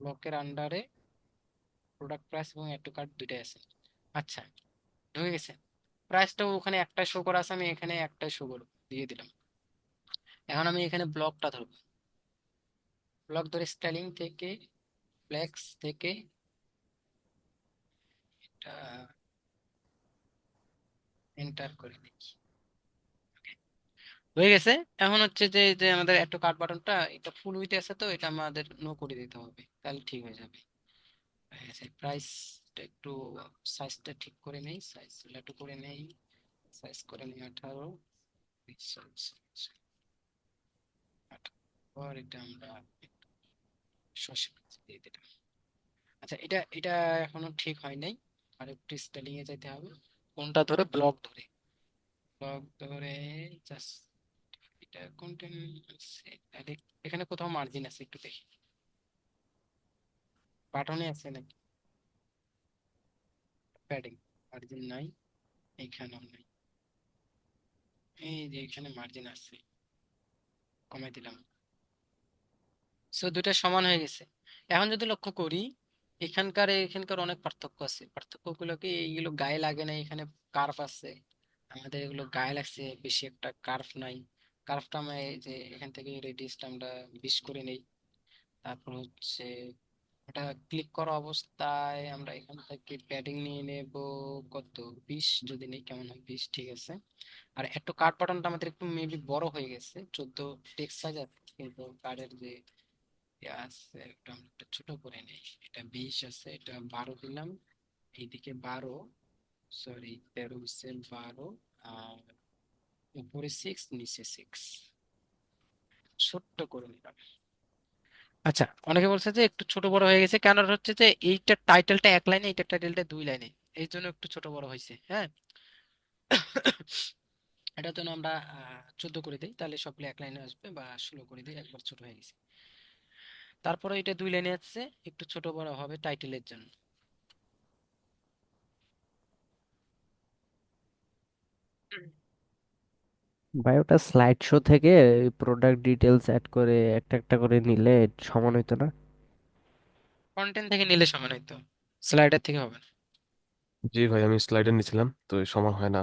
ব্লকের আন্ডারে প্রোডাক্ট প্রাইস এবং এত কার্ড দুইটাই আছে। আচ্ছা, ঢুকে গেছে। প্রাইসটাও ওখানে একটা শো করা আছে, আমি এখানে একটা শো দিয়ে দিলাম। এখন আমি এখানে ব্লকটা ধরবো, ব্লক ধরে স্টাইলিং থেকে, ফ্লেক্স থেকে এটা এন্টার করে দিই। হয়ে গেছে। এখন হচ্ছে যে যে আমাদের একটু কাট বাটনটা এটা ফুল উইথ আছে, তো এটা আমাদের নো করে দিতে হবে, তাহলে ঠিক হয়ে যাবে। প্রাইসটা একটু সাইজটা ঠিক করে নেই, সাইজ একটু করে নেই, সাইজ করে নেই 18, পর এটা আমরা 180 দিয়ে দিলাম। আচ্ছা, এটা এটা এখনো ঠিক হয় নাই, আর একটু স্টাইলিং এ যেতে হবে। কোনটা ধরে, ব্লক ধরে, ব্লক ধরে জাস্ট এটা কন্টেন্ট আছে, তাহলে এখানে কোথাও মার্জিন আছে একটু দেখি, বাটনে আছে নাকি প্যাডিং, মার্জিন নাই, এইখানেও নাই। এই যে এখানে মার্জিন আছে, কমাই দিলাম। সো দুইটা সমান হয়ে গেছে। এখন যদি লক্ষ্য করি, এখানকার অনেক পার্থক্য আছে। পার্থক্যগুলো কি, এইগুলো গায়ে লাগে না, এখানে কার্ভ আছে, আমাদের এগুলো গায়ে লাগছে, বেশি একটা কার্ভ নাই। কার্ভটা আমরা এই যে এখান থেকে রেডিয়াসটা আমরা 20 করে নেই। তারপর হচ্ছে ওটা ক্লিক করা অবস্থায় আমরা এখান থেকে প্যাডিং নিয়ে নেব কত, 20 যদি নেই কেমন হয়, 20 ঠিক আছে। আর একটু কার্ড বাটনটা আমাদের একটু মেবি বড় হয়ে গেছে, 14 টেক্সট সাইজ আছে, কিন্তু কার্ডের যে ইয়ে আছে ওটা আমরা একটু ছোট করে নেই। এটা 20 আছে, এটা 12 দিলাম, এইদিকে 12, সরি 13 হচ্ছে 12, আর উপরে 6 নিচে 6, ছোট্ট করে নিলাম। আচ্ছা, অনেকে বলছে যে একটু ছোট বড় হয়ে গেছে, কেন হচ্ছে যে এইটার টাইটেলটা এক লাইনে, এইটার টাইটেলটা 2 লাইনে, এই জন্য একটু ছোট বড় হয়েছে, হ্যাঁ। এটার জন্য আমরা 14 করে দিই, তাহলে সবগুলো এক লাইনে আসবে, বা 16 করে দিই, একবার ছোট হয়ে গেছে। তারপরে এটা 2 লাইনে আছে, একটু ছোট বড় হবে টাইটেলের জন্য। ভাই ওটা স্লাইড শো থেকে প্রোডাক্ট ডিটেলস অ্যাড করে একটা একটা করে নিলে সমান হইতো না? কন্টেন্ট থেকে নিলে সমান হয়তো, স্লাইডার থেকে হবে না। জি ভাই, আমি স্লাইডার নিছিলাম তো সমান হয় না।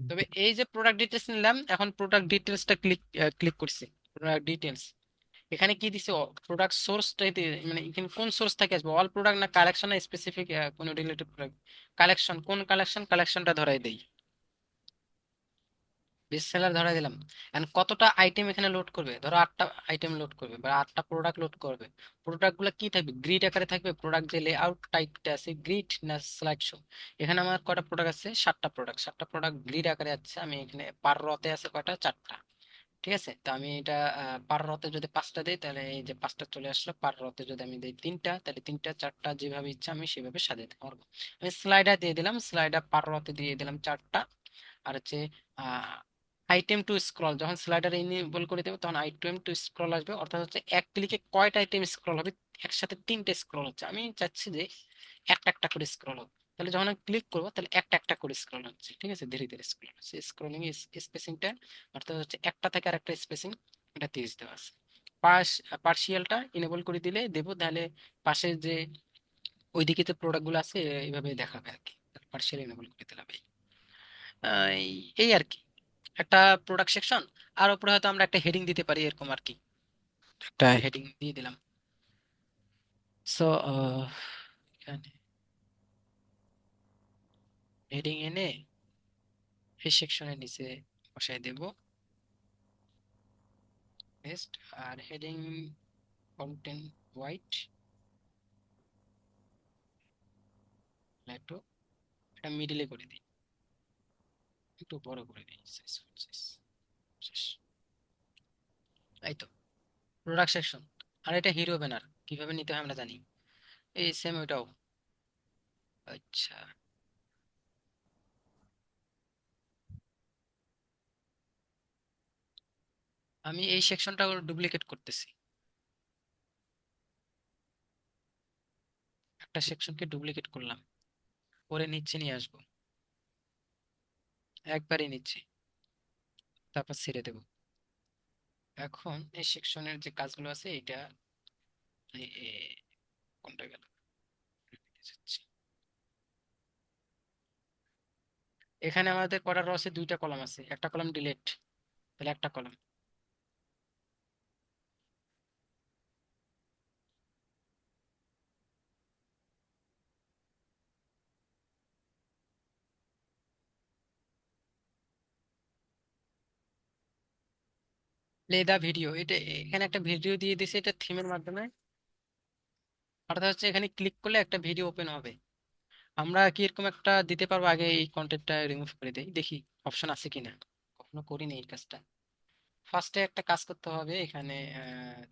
তবে এই যে প্রোডাক্ট ডিটেলস নিলাম, এখন প্রোডাক্ট ডিটেলসটা ক্লিক ক্লিক করছি, প্রোডাক্ট ডিটেলস, এখানে কি দিছে, প্রোডাক্ট সোর্সটাই মানে এখানে কোন সোর্স থেকে আসবে, অল প্রোডাক্ট না কালেকশন না স্পেসিফিক কোন রিলেটেড প্রোডাক্ট। কালেকশন, কোন কালেকশনটা ধরাই দেই, বেস্ট সেলার ধরাই দিলাম। এন্ড কতটা আইটেম এখানে লোড করবে, ধরো 8টা আইটেম লোড করবে বা 8টা প্রোডাক্ট লোড করবে। প্রোডাক্ট গুলো কি থাকবে, গ্রিড আকারে থাকবে, প্রোডাক্ট যে লেআউট টাইপটা আছে গ্রিড না স্লাইড শো। এখানে আমার কয়টা প্রোডাক্ট আছে, 7টা প্রোডাক্ট গ্রিড আকারে আছে। আমি এখানে পার রতে আছে কয়টা, 4টা। ঠিক আছে, তো আমি এটা পার রতে যদি 5টা দিই তাহলে এই যে 5টা চলে আসলো, পার রতে যদি আমি দিই 3টা তাহলে 3টা 4টা যেভাবে ইচ্ছা আমি সেভাবে সাজাতে পারবো। আমি স্লাইডার দিয়ে দিলাম, স্লাইডার পার রতে দিয়ে দিলাম 4টা। আর হচ্ছে আইটেম টু স্ক্রল, যখন স্লাইডার ইনেবল করে দেবো তখন আইটেম টু স্ক্রল আসবে, অর্থাৎ হচ্ছে এক ক্লিকে কয়টা আইটেম স্ক্রল হবে, একসাথে 3টে স্ক্রল হচ্ছে। আমি চাচ্ছি যে একটা একটা করে স্ক্রল হোক, তাহলে যখন আমি ক্লিক করবো তাহলে একটা একটা করে স্ক্রল হচ্ছে। ঠিক আছে, ধীরে ধীরে স্ক্রল হচ্ছে, স্ক্রলিং স্পেসিংটা অর্থাৎ হচ্ছে একটা থেকে আরেকটা স্পেসিং এটা 30 দেওয়া আছে। পাশ পার্শিয়ালটা ইনেবল করে দিলে দেবো, তাহলে পাশে যে ওইদিকে যে প্রোডাক্ট গুলো আছে এইভাবে দেখাবে আর কি। পার্শিয়াল ইনেবল করে দিলাম এই এই আর কি একটা প্রোডাক্ট সেকশন। আর উপরে হয়তো আমরা একটা হেডিং দিতে পারি এরকম আর কি, একটা হেডিং দিয়ে দিলাম। সো এখানে হেডিং এনে এই সেকশনের নিচে বসাই দেব পেস্ট। আর হেডিং কন্টেন্ট হোয়াইট একটু, এটা মিডিলে করে দিই, একটু বড় করে দিই size, size, শেষ। এই তো প্রোডাক্ট সেকশন। আর এটা হিরো ব্যানার কিভাবে নিতে হয় আমরা জানি, এই সেম ওইটাও। আচ্ছা, আমি এই সেকশনটা ডুপ্লিকেট করতেছি, একটা সেকশনকে ডুপ্লিকেট করলাম, করে নিচে নিয়ে আসবো, একবারই নিচ্ছি, তারপর ছেড়ে দেব। এখন এই সেকশনের যে কাজগুলো আছে এটা কোনটা গেল, এখানে আমাদের কটা রো আছে, 2টা কলাম আছে, একটা কলাম ডিলিট, তাহলে একটা কলাম। প্লে দা ভিডিও, এটা এখানে একটা ভিডিও দিয়ে দিছে, এটা থিমের মাধ্যমে, অর্থাৎ হচ্ছে এখানে ক্লিক করলে একটা ভিডিও ওপেন হবে। আমরা কি এরকম একটা দিতে পারবো, আগে এই কন্টেন্টটা রিমুভ করে দেই দেখি অপশন আছে কিনা, কখনো করিনি এই কাজটা। ফার্স্টে একটা কাজ করতে হবে এখানে,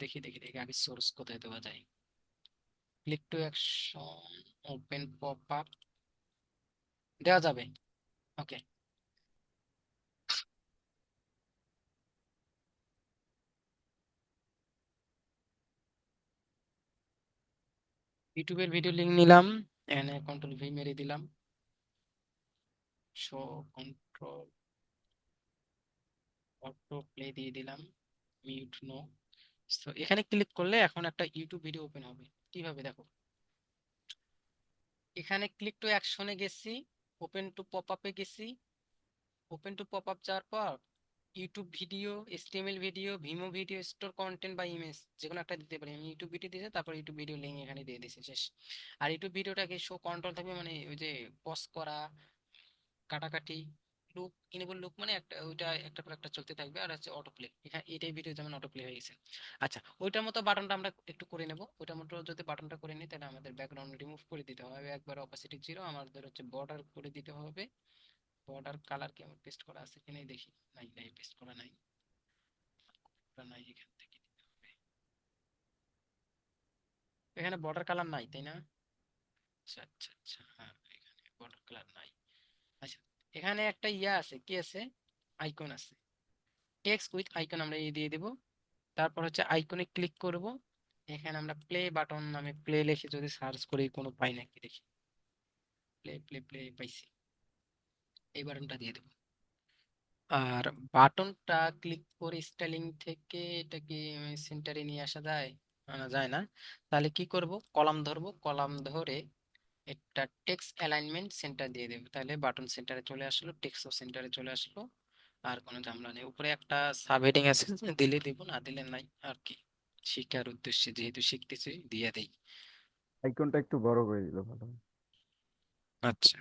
দেখি দেখি দেখি আগে সোর্স কোথায় দেওয়া যায়। Click to action, open pop up দেওয়া যাবে, ওকে। ইউটিউবের ভিডিও লিংক নিলাম, এখানে কন্ট্রোল ভি মেরে দিলাম, শো কন্ট্রোল অটো প্লে দিয়ে দিলাম, মিউট নো। তো এখানে ক্লিক করলে এখন একটা ইউটিউব ভিডিও ওপেন হবে, কিভাবে দেখো। এখানে ক্লিক টু অ্যাকশনে গেছি, ওপেন টু পপ আপে গেছি, ওপেন টু পপ আপ যাওয়ার পর YouTube video, HTML video, Vimeo video, store content বা ইমেজ যে কোনো একটা দিতে পারি। আমি ইউটিউব ভিডিও দিয়েছি, তারপর ইউটিউব ভিডিও লিঙ্ক এখানে দিয়ে দিয়েছি, শেষ। আর ইউটিউব ভিডিওটাকে শো কন্ট্রোল থাকবে, মানে ওই যে পজ করা, কাটাকাটি, লুপ ইনেবল লুপ, মানে একটা ওইটা একটা পর একটা চলতে থাকবে। আর হচ্ছে অটো প্লে, এখানে এটাই ভিডিও যেমন অটো প্লে হয়ে গেছে। আচ্ছা, ওইটার মতো বাটনটা আমরা একটু করে নেব, ওইটার মতো যদি বাটনটা করে নিই তাহলে আমাদের ব্যাকগ্রাউন্ড রিমুভ করে দিতে হবে একবার, অপাসিটি 0, আমাদের হচ্ছে বর্ডার করে দিতে হবে। বর্ডার কালার কি আমার পেস্ট করা আছে কিনা দেখি, নাই নাই পেস্ট করা নাই, ওটা নাই, এখান থেকে দিতে হবে। এখানে বর্ডার কালার নাই তাই না, আচ্ছা আচ্ছা আচ্ছা, হ্যাঁ এখানে বর্ডার কালার নাই। আচ্ছা, এখানে একটা ইয়া আছে, কি আছে, আইকন আছে, টেক্সট উইথ আইকন আমরা এই দিয়ে দেব। তারপর হচ্ছে আইকনে ক্লিক করব, এখানে আমরা প্লে বাটন নামে প্লে লিখে যদি সার্চ করি কোনো পাই নাকি দেখি, প্লে প্লে প্লে পাইছি, এই বাটনটা দিয়ে দেব। আর বাটনটা ক্লিক করে স্টাইলিং থেকে এটাকে সেন্টারে নিয়ে আসা যায়, আনা যায় না। তাহলে কি করব, কলাম ধরবো, কলাম ধরে এটা টেক্সট অ্যালাইনমেন্ট সেন্টার দিয়ে দেবো, তাহলে বাটন সেন্টারে চলে আসলো, টেক্সটও সেন্টারে চলে আসলো। আর কোনো ঝামেলা নেই, উপরে একটা সাব হেডিং আছে, দিলে দিব না দিলে নাই আর কি। শিক্ষার উদ্দেশ্যে যেহেতু শিখতেছি দিয়ে দেই। আইকনটা একটু বড় করে দিলে ভালো হয়। আচ্ছা,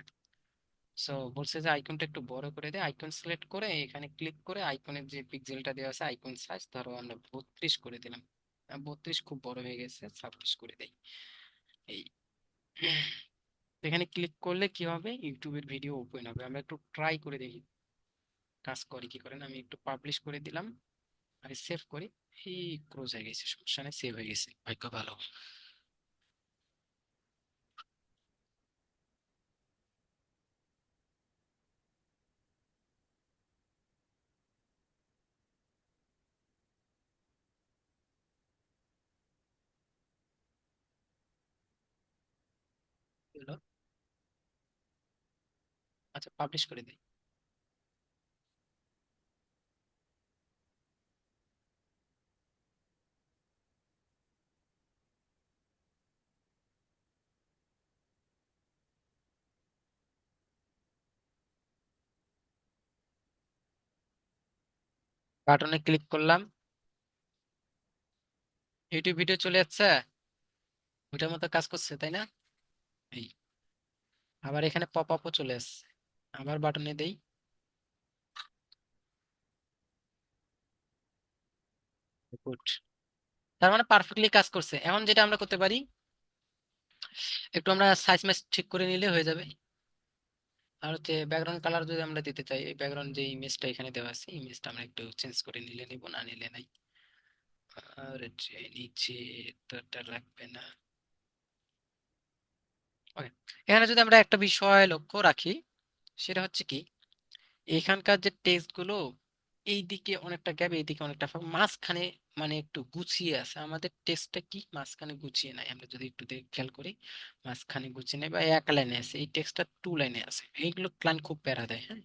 সো বলছে যে আইকনটা একটু বড় করে দে। আইকন সিলেক্ট করে এখানে ক্লিক করে আইকনের যে পিক্সেলটা দেওয়া আছে আইকন সাইজ ধরো আমরা 32 করে দিলাম। 32 খুব বড় হয়ে গেছে, 26 করে দেই। এই এখানে ক্লিক করলে কি হবে, ইউটিউবের ভিডিও ওপেন হবে। আমরা একটু ট্রাই করে দেখি কাজ করে কি করেন। আমি একটু পাবলিশ করে দিলাম, আমি সেভ করি। এই ক্লোজ হয়ে গেছে, সমস্যা নেই, সেভ হয়ে গেছে, ভাগ্য ভালো। হলো। আচ্ছা, পাবলিশ করে দিই। বাটনে ক্লিক করলাম, ইউটিউব ভিডিও চলে যাচ্ছে, ওইটার মতো কাজ করছে তাই না? এই আবার এখানে পপ আপও চলে আসছে, আবার বাটনে দেই, গুড। তার মানে পারফেক্টলি কাজ করছে। এখন যেটা আমরা করতে পারি, একটু আমরা সাইজ ম্যাচ ঠিক করে নিলে হয়ে যাবে। আর হচ্ছে ব্যাকগ্রাউন্ড কালার যদি আমরা দিতে চাই, এই ব্যাকগ্রাউন্ড যে ইমেজটা এখানে দেওয়া আছে ইমেজটা আমরা একটু চেঞ্জ করে নিলে নিব, না নিলে নাই। আর হচ্ছে নিচে তোটা লাগবে না। ওকে, এখানে যদি আমরা একটা বিষয় লক্ষ্য রাখি, সেটা হচ্ছে কি, এখানকার যে টেক্সট গুলো এইদিকে অনেকটা গ্যাপ, এইদিকে অনেকটা ফাঁকা, মাঝখানে মানে একটু গুছিয়ে আছে। আমাদের টেক্সটটা কি মাঝখানে গুছিয়ে নাই, আমরা যদি একটু খেয়াল করি, মাঝখানে গুছিয়ে নাই বা এক লাইনে আছে, এই টেক্সটটা টু লাইনে আছে। এইগুলো ক্লায়েন্ট খুব প্যারা দেয়, হ্যাঁ।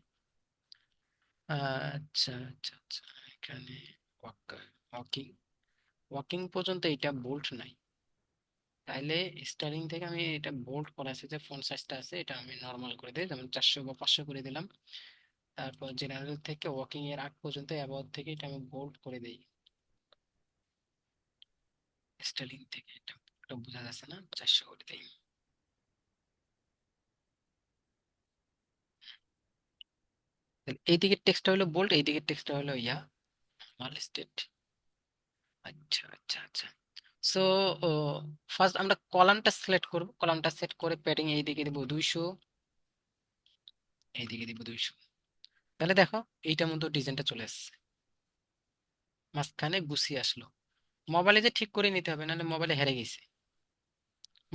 আচ্ছা আচ্ছা আচ্ছা, এখানে ওয়াকিং ওয়াকিং পর্যন্ত এটা বোল্ড নাই। তাইলে স্টার্টিং থেকে আমি এটা বোল্ড করা আছে, যে ফন্ট সাইজটা আছে এটা আমি নর্মাল করে দিই, যেমন 400 বা 500 করে দিলাম। তারপর জেনারেল থেকে ওয়াকিং এর আগ পর্যন্ত অ্যাবাউট থেকে এটা আমি বোল্ড করে দিই। স্টার্টিং থেকে এটা এটা বোঝা যাচ্ছে না, 400 করে দিই। তাহলে এই দিকের টেক্সটটা হলো বোল্ড, এই দিকের টেক্সটটা হলো নর্মাল স্টেট। আচ্ছা আচ্ছা আচ্ছা। সো ফার্স্ট আমরা কলামটা সিলেক্ট করব, কলামটা সেট করে প্যাডিং এইদিকে দিব 200, এইদিকে দিব 200। তাহলে দেখো এইটার মধ্যে ডিজাইনটা চলে আসছে, মাঝখানে গুছিয়ে আসলো। মোবাইলে যে ঠিক করে নিতে হবে, নাহলে মোবাইলে হেরে গেছে।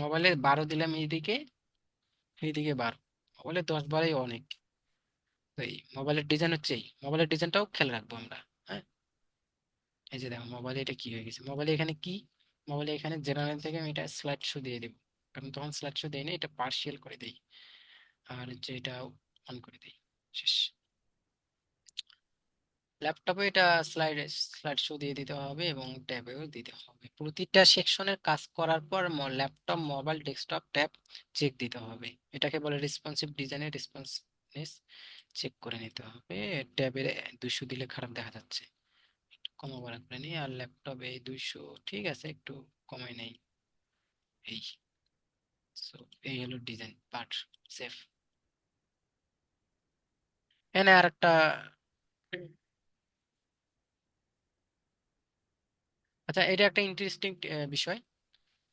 মোবাইলে 12 দিলাম এইদিকে, এইদিকে 12, মোবাইলে 10 12ই অনেক। তো এই মোবাইলের ডিজাইন হচ্ছে, এই মোবাইলের ডিজাইনটাও খেয়াল রাখবো আমরা। হ্যাঁ, এই যে দেখো মোবাইলে এটা কি হয়ে গেছে, মোবাইলে এখানে কি, মোবাইলে এখানে জেনারেল থেকে আমি এটা স্লাইড শো দিয়ে দেবো, কারণ তখন স্লাইড শো দেই না, এটা পার্শিয়াল করে দেই। আর হচ্ছে এটা অন করে দেই, শেষ। ল্যাপটপে এটা স্লাইড স্লাইড শো দিয়ে দিতে হবে এবং ট্যাবেও দিতে হবে। প্রতিটা সেকশনের কাজ করার পর laptop, mobile, desktop, tab check দিতে হবে। এটাকে বলে রেসপন্সিভ ডিজাইনের রেসপন্সনেস চেক করে নিতে হবে। ট্যাবে 200 দিলে খারাপ দেখা যাচ্ছে, একটু কমাবো রাখলে নি। আর ল্যাপটপে 200 ঠিক আছে, একটু কমাই নেই। এই সো এই হলো ডিজাইন পার্ট, সেফ। এখানে আর একটা, আচ্ছা এটা একটা ইন্টারেস্টিং বিষয়।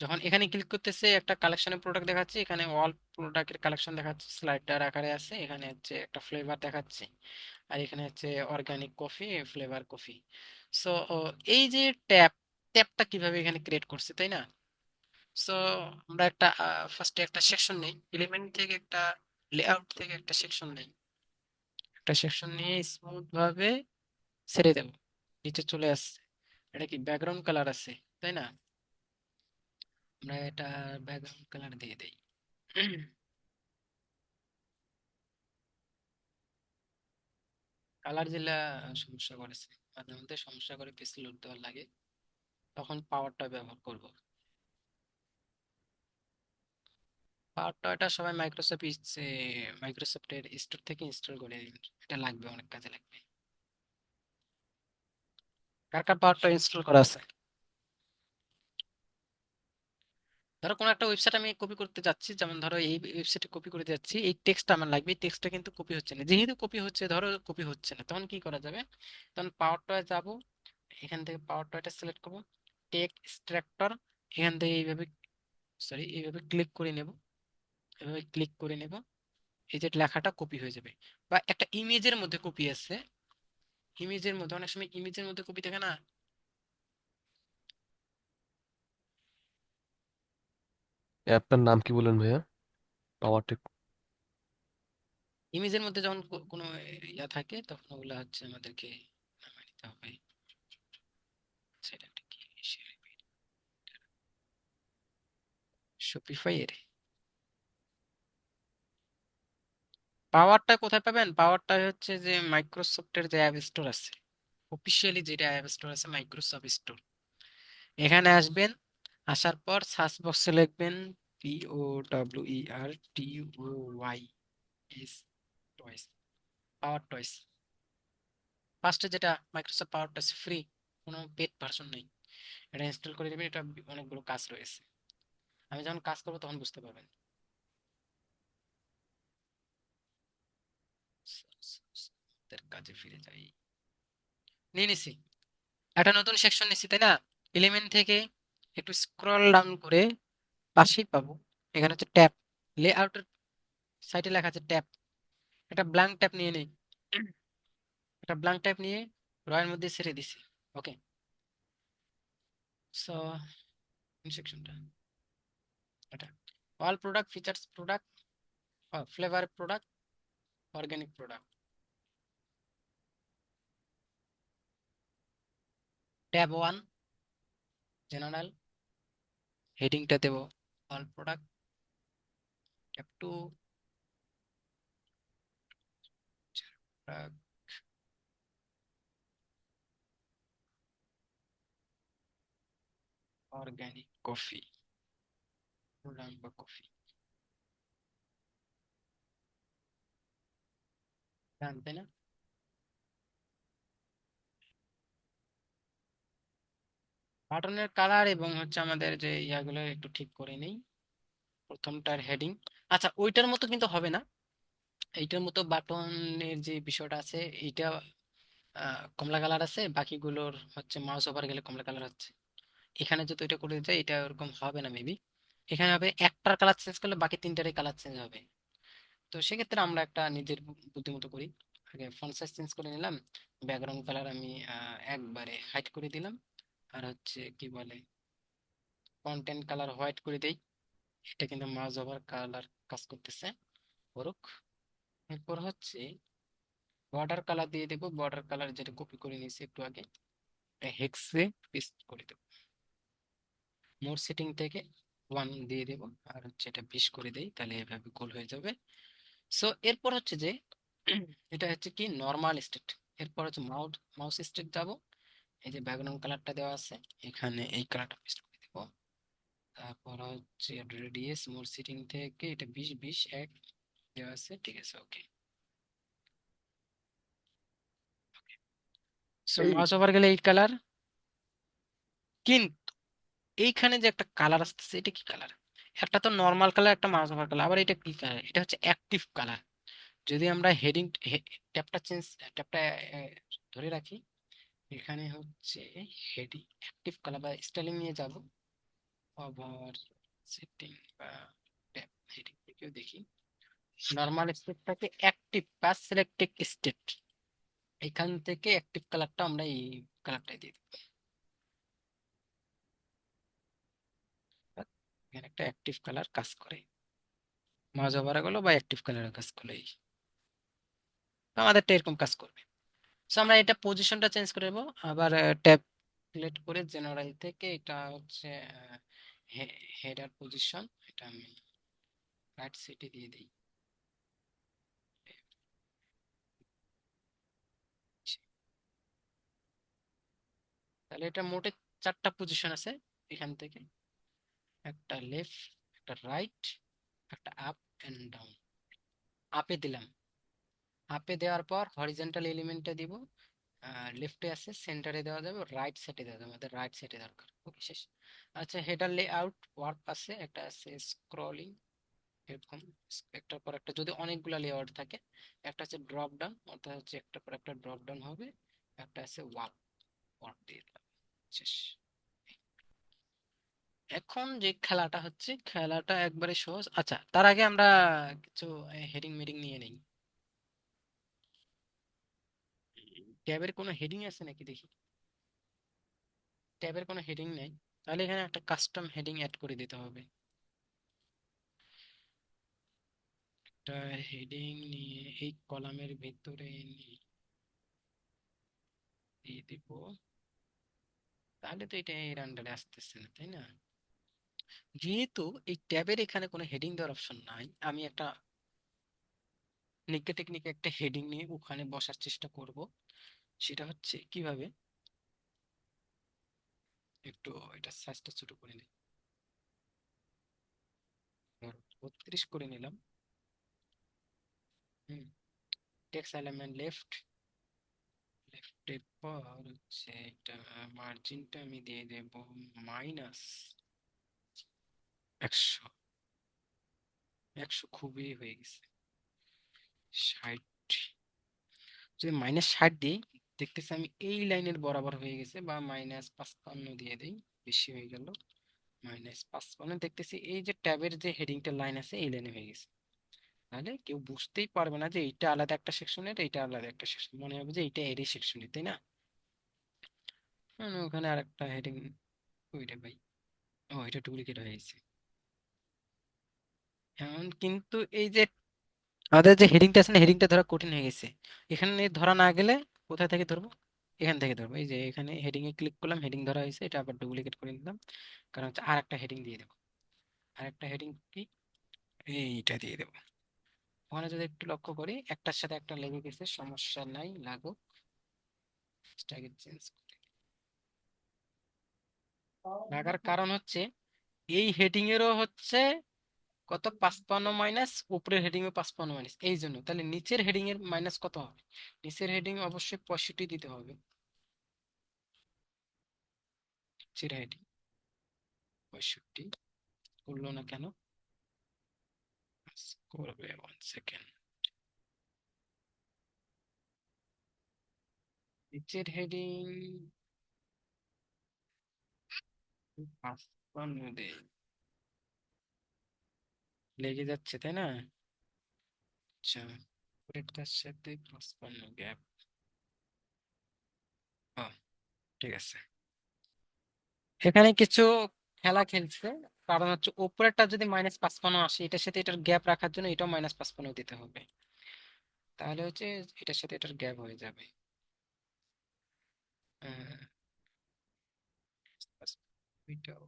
যখন এখানে ক্লিক করতেছে একটা কালেকশনের প্রোডাক্ট দেখাচ্ছে, এখানে অল প্রোডাক্টের কালেকশন দেখাচ্ছে, স্লাইডার আকারে আছে। এখানে হচ্ছে একটা ফ্লেভার দেখাচ্ছে, আর এখানে হচ্ছে organic coffee, flavour coffee. So এই যে ট্যাব, ট্যাবটা কিভাবে এখানে ক্রিয়েট করছে তাই না? সো আমরা একটা ফার্স্টে একটা সেকশন নেই, এলিমেন্ট থেকে একটা, লেআউট থেকে একটা সেকশন নেই, একটা সেকশন নিয়ে স্মুথ ভাবে ছেড়ে দেব, নিচে চলে আসছে। এটা কি ব্যাকগ্রাউন্ড কালার আছে তাই না? আমরা এটা ব্যাকগ্রাউন্ড কালার দিয়ে দেই। কালার যেটা সমস্যা করেছে, মাঝে মধ্যে সমস্যা করে, পেজ লোড দেওয়ার লাগে, তখন পাওয়ারটা ব্যবহার করব। পাওয়ারটা এটা সবাই মাইক্রোসফটের স্টোর থেকে ইনস্টল করে নিন, এটা লাগবে, অনেক কাজে লাগবে। কার কার পাওয়ারটা ইনস্টল করা আছে? ধরো কোনো একটা ওয়েবসাইট আমি কপি করতে যাচ্ছি, যেমন ধরো এই ওয়েবসাইটে কপি করে যাচ্ছি, এই টেক্সটটা আমার লাগবে, এই টেক্সটটা কিন্তু কপি হচ্ছে না। যেহেতু কপি হচ্ছে, ধরো কপি হচ্ছে না, তখন কি করা যাবে? তখন পাওয়ার টয়ে যাব, এখান থেকে পাওয়ার টয়টা সিলেক্ট করব, টেক এক্সট্রাক্টর, এখান থেকে এইভাবে, সরি এইভাবে ক্লিক করে নেব, এভাবে ক্লিক করে নেব, এই যে লেখাটা কপি হয়ে যাবে। বা একটা ইমেজের মধ্যে কপি আছে, ইমেজের মধ্যে অনেক সময় ইমেজের মধ্যে কপি থাকে না, অ্যাপটার নাম কি বলেন ভাইয়া? পাওয়ার টেক। ইমেজের মধ্যে যখন কোনো ইয়া থাকে তখন ওগুলা হচ্ছে আমাদেরকে নামিয়ে নিতে হবে। সেটা একটা কি, শপিফাই এর পাওয়ারটা কোথায় পাবেন? পাওয়ারটা হচ্ছে যে মাইক্রোসফটের যে অ্যাপ স্টোর আছে, অফিসিয়ালি যেটা অ্যাপ স্টোর আছে মাইক্রোসফট স্টোর, এখানে আসবেন, আসার পর সার্চ বক্সে লিখবেন POWER TOYS, টয়েস, পাওয়ার টয়েস। ফার্স্টে যেটা মাইক্রোসফট পাওয়ার টয়েস ফ্রি, কোনো পেড ভার্সন নেই, এটা ইনস্টল করে নেবেন। এটা অনেকগুলো কাজ রয়েছে, আমি যখন কাজ করবো তখন বুঝতে পারবেন। কাজে ফিরে যাই, নিয়ে নিছি, একটা নতুন সেকশন নিচ্ছি তাই না? এলিমেন্ট থেকে একটু স্ক্রল ডাউন করে পাশেই পাবো, এখানে হচ্ছে ট্যাব, লেআউটের সাইডে লেখা আছে ট্যাব, একটা ব্ল্যাঙ্ক ট্যাব নিয়ে নেই, একটা ব্ল্যাঙ্ক ট্যাব নিয়ে রয়ের মধ্যে ছেড়ে দিছি। ওকে, সো সেকশনটা এটা, all product, features product, flavour product, organic product, tab 1 general, হেডিংটা দেব all product, tab 2 organic coffee, বা কফি, জানতে না? বাটনের কালার এবং হচ্ছে আমাদের যে ইয়াগুলো একটু ঠিক করে নেই, প্রথমটার হেডিং, আচ্ছা ওইটার মতো কিন্তু হবে না, এইটার মতো বাটনের যে বিষয়টা আছে এইটা কমলা কালার আছে, বাকিগুলোর হচ্ছে মাউস ওভার গেলে কমলা কালার হচ্ছে, এখানে যদি এটা করে দিতে এটা ওরকম হবে না মেবি, এখানে হবে একটার কালার চেঞ্জ করলে বাকি তিনটারই কালার চেঞ্জ হবে। তো সেক্ষেত্রে আমরা একটা নিজের বুদ্ধিমতো করি, আগে ফন্ট সাইজ চেঞ্জ করে নিলাম, ব্যাকগ্রাউন্ড কালার আমি একবারে হাইড করে দিলাম, আর হচ্ছে কি বলে কন্টেন্ট কালার হোয়াইট করে দেই, এটা কিন্তু মাউস ওভার কালার কাজ করতেছে, করুক। এরপর হচ্ছে বর্ডার কালার দিয়ে দেবো, বর্ডার কালার যেটা কপি করে নিয়েছি একটু আগে, হেক্সে পেস্ট করে দেবো, মোর সেটিং থেকে 1 দিয়ে দেবো, আর হচ্ছে এটা 20 করে দেই, তাহলে এভাবে গোল হয়ে যাবে। সো এরপর হচ্ছে যে এটা হচ্ছে কি নর্মাল স্টেট, এরপর হচ্ছে মাউস স্টেট যাব, এই যে ব্যাকগ্রাউন্ড কালারটা দেওয়া আছে এখানে এই কালারটা পেস্ট করে দেবো, তারপর হচ্ছে রেডিয়াস মোর সেটিং থেকে এটা 20 20 1 দেওয়া আছে, ঠিক আছে ওকে। সো এই মাউস ওভার গেলে এই কালার, কিন্তু এইখানে যে একটা কালার আসতেছে এটা কি কালার? একটা তো নর্মাল কালার, একটা মাউস ওভার কালার, আবার এটা কি কালার? এটা হচ্ছে অ্যাক্টিভ কালার। যদি আমরা হেডিং ট্যাবটা চেঞ্জ, ট্যাবটা ধরে রাখি, এখানে হচ্ছে হেডিং অ্যাক্টিভ কালার বা স্টাইলিং নিয়ে যাব, আবার সেটিং বা ট্যাব হেডিং থেকেও দেখি, নর্মাল স্টেটটাকে অ্যাক্টিভ বা সিলেক্টেড স্টেট, এখান থেকে অ্যাক্টিভ কালারটা আমরা এই কালারটাই দিয়ে দিব, এখানে একটা অ্যাক্টিভ কালার কাজ করে, মাঝ ওভার গেলো বা অ্যাক্টিভ কালারের কাজ করে, তো আমাদেরটা এরকম কাজ করবে। সো আমরা এটা পজিশনটা চেঞ্জ করে দেবো, আবার ট্যাব সিলেক্ট করে জেনারেল থেকে এটা হচ্ছে হেডার পজিশন, এটা আমি রাইট সিটি দিয়ে দিই, তাহলে এটা মোটে 4টা পজিশন আছে, এখান থেকে একটা লেফট, একটা রাইট, একটা আপ এন্ড ডাউন। আপে দিলাম, আপে দেওয়ার পর হরিজন্টাল এলিমেন্টটা দিব, লেফটে আছে, সেন্টারে দেওয়া যাবে, রাইট সাইডে দেওয়া যাবে, আমাদের রাইট সাইডে দরকার। ওকে, শেষ। আচ্ছা, হেডার লেআউট ওয়ার্ক আছে, একটা আছে স্ক্রলিং, এরকম একটার পর একটা যদি অনেকগুলা লেআউট থাকে। একটা আছে ড্রপ ডাউন, অর্থাৎ হচ্ছে একটা পর একটা ড্রপ ডাউন হবে। একটা আছে ওয়ার্ক, ওয়ার্ক দিয়ে দিলাম, শেষ। এখন যে খেলাটা হচ্ছে, খেলাটা একবারে সহজ। আচ্ছা, তার আগে আমরা কিছু হেডিং মেডিং নিয়ে নেই। ট্যাবের কোনো হেডিং আছে নাকি দেখি। ট্যাবের কোনো হেডিং নেই, তাহলে এখানে একটা কাস্টম হেডিং অ্যাড করে দিতে হবে। একটা হেডিং নিয়ে এই কলামের ভিতরে দিয়ে দিব। তাহলে তো এটা এর আন্ডারে আসতেছে না, তাই না? যেহেতু এই ট্যাবের এখানে কোনো হেডিং দেওয়ার অপশন নাই, আমি একটা নিজ্ঞা টেকনিকে একটা হেডিং নিয়ে ওখানে বসার চেষ্টা করব। সেটা হচ্ছে কিভাবে, একটু এটা সাইজটা ছোট করে নিই, 32 করে নিলাম। হুম, টেক্সট এলিমেন্ট লেফট, লেফটের পর হচ্ছে এটা মার্জিনটা আমি দিয়ে দেব -100। 100 খুবই হয়ে গেছে। 60, যদি -60 দিই, দেখতেছি আমি এই লাইনের বরাবর হয়ে গেছে, বা -55 দিয়ে দেই, বেশি হয়ে গেল। -55 দেখতেছি এই যে ট্যাবের যে হেডিংটা লাইন আছে এই লাইনে হয়ে গেছে। তাহলে কেউ বুঝতেই পারবে না যে এইটা আলাদা একটা সেকশনের, এইটা আলাদা একটা সেকশন, মনে হবে যে এইটা এরই সেকশনের, তাই না? ওখানে আরেকটা হেডিং, ওইটা ভাই, ও এটা ডুপ্লিকেট হয়ে গেছে। এখন কিন্তু এই যে আমাদের যে হেডিংটা আছে না, হেডিংটা ধরা কঠিন হয়ে গেছে। এখানে ধরা না গেলে কোথায় থেকে ধরবো? এখান থেকে ধরবো। এই যে এখানে হেডিং এ ক্লিক করলাম, হেডিং ধরা হয়েছে, এটা আবার ডুপ্লিকেট করে দিলাম। কারণ হচ্ছে আর একটা হেডিং দিয়ে দেবো। আর একটা হেডিং কি, এইটা দিয়ে দেবো। ওখানে যদি একটু লক্ষ্য করি, একটার সাথে একটা লেগে গেছে, সমস্যা নাই, লাগুক। এটাকে চেঞ্জ লাগার কারণ হচ্ছে এই হেডিং এরও হচ্ছে কত, 55 মাইনাস, উপরের হেডিং এ 55 মাইনাস, এই জন্য তাহলে নিচের হেডিং এর মাইনাস কত হবে? নিচের হেডিং অবশ্যই 65 দিতে হবে। নিচের হেডিং 65 করলো না কেন? করবে, 1 সেকেন্ড। নিচের হেডিং 55 দেই, লেগে যাচ্ছে তাই না? আচ্ছা, উপরেরটার সাথে 55 গ্যাপ, ঠিক আছে। এখানে কিছু খেলা খেলছে, কারণ হচ্ছে উপরেরটা যদি -55 আসে, এটার সাথে এটার গ্যাপ রাখার জন্য এটাও -55 দিতে হবে। তাহলে হচ্ছে এটার সাথে এটার গ্যাপ হয়ে যাবে। আহ, এটাও,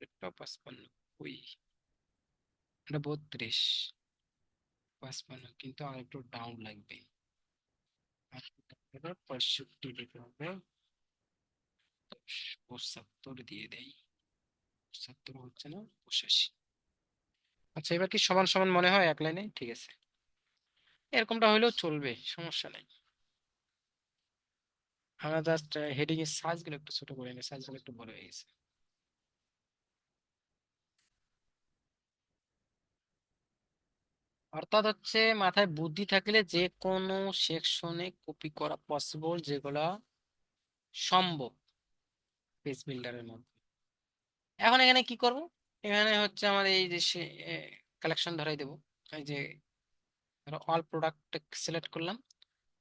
এটাও 55, ওই এটা 32, 55, কিন্তু আর একটু ডাউন লাগবে। আর 65 দিতে হবে, 75 দিয়ে দেই। 75 হচ্ছে না, 85। আচ্ছা, এবার কি সমান সমান মনে হয় এক লাইনে? ঠিক আছে, এরকমটা হলেও চলবে, সমস্যা নাই। আমরা জাস্ট হেডিং এর সাইজ গুলো একটু ছোট করে নিই, সাইজ গুলো একটু বড় হয়ে গেছে। অর্থাৎ হচ্ছে মাথায় বুদ্ধি থাকলে যে কোনো সেকশনে কপি করা পসিবল, যেগুলা সম্ভব পেজ বিল্ডারের মধ্যে। এখন এখানে কি করব? এখানে হচ্ছে আমাদের এই যে কালেকশন ধরাই দেবো। এই যে অল প্রোডাক্ট সিলেক্ট করলাম,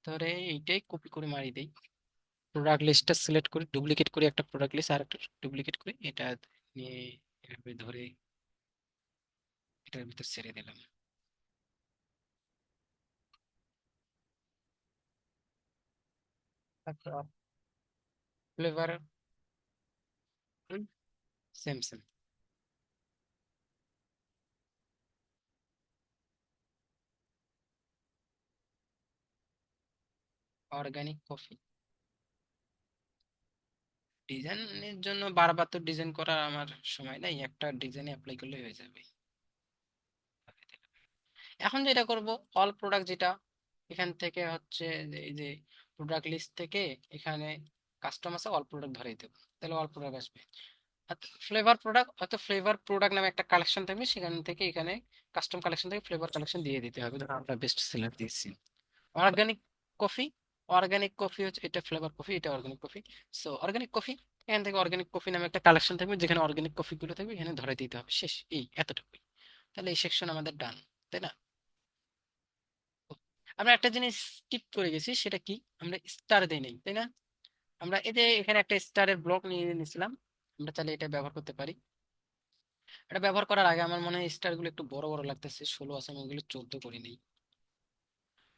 ধরে এইটাই কপি করে মারি দেই। প্রোডাক্ট লিস্টটা সিলেক্ট করি, ডুপ্লিকেট করি একটা প্রোডাক্ট লিস্ট, আর একটা ডুপ্লিকেট করি, এটা নিয়ে এভাবে ধরে এটার ভিতর ছেড়ে দিলাম। তারপর flavour, same same. Organic coffee, ডিজাইনের জন্য বারবার তো ডিজাইন করার আমার সময় নাই, একটা ডিজাইনে অ্যাপ্লাই করলে হয়ে যাবে। এখন যেটা করব, অল প্রোডাক্ট যেটা, এখান থেকে হচ্ছে এই যে প্রোডাক্ট লিস্ট থেকে এখানে কাস্টম আছে, অল প্রোডাক্ট ধরেই দেবো, তাহলে অল প্রোডাক্ট আসবে। ফ্লেভার প্রোডাক্ট, হয়তো ফ্লেভার প্রোডাক্ট নামে একটা কালেকশন থাকবে, সেখান থেকে এখানে কাস্টম কালেকশন থেকে ফ্লেভার কালেকশন দিয়ে দিতে হবে। ধরো আমরা বেস্ট সেলার দিয়েছি অর্গানিক কফি। অর্গানিক কফি হচ্ছে এটা ফ্লেভার কফি, এটা organic coffee. So organic coffee, এখান থেকে অর্গানিক কফি নামে একটা কালেকশন থাকবে, যেখানে অর্গানিক কফি গুলো থাকবে, এখানে ধরে দিতে হবে। শেষ, এই এতটুকুই। তাহলে এই সেকশন আমাদের ডান, তাই না? আমরা একটা জিনিস স্কিপ করে গেছি, সেটা কি? আমরা স্টার দেই নাই, তাই না? আমরা এই যে এখানে একটা স্টারের ব্লক নিয়ে নিয়েছিলাম, আমরা চাইলে এটা ব্যবহার করতে পারি। এটা ব্যবহার করার আগে আমার মনে হয় স্টার গুলো একটু বড় বড় লাগতেছে, 16 আছে, আমি ওগুলো 14 করে নিই।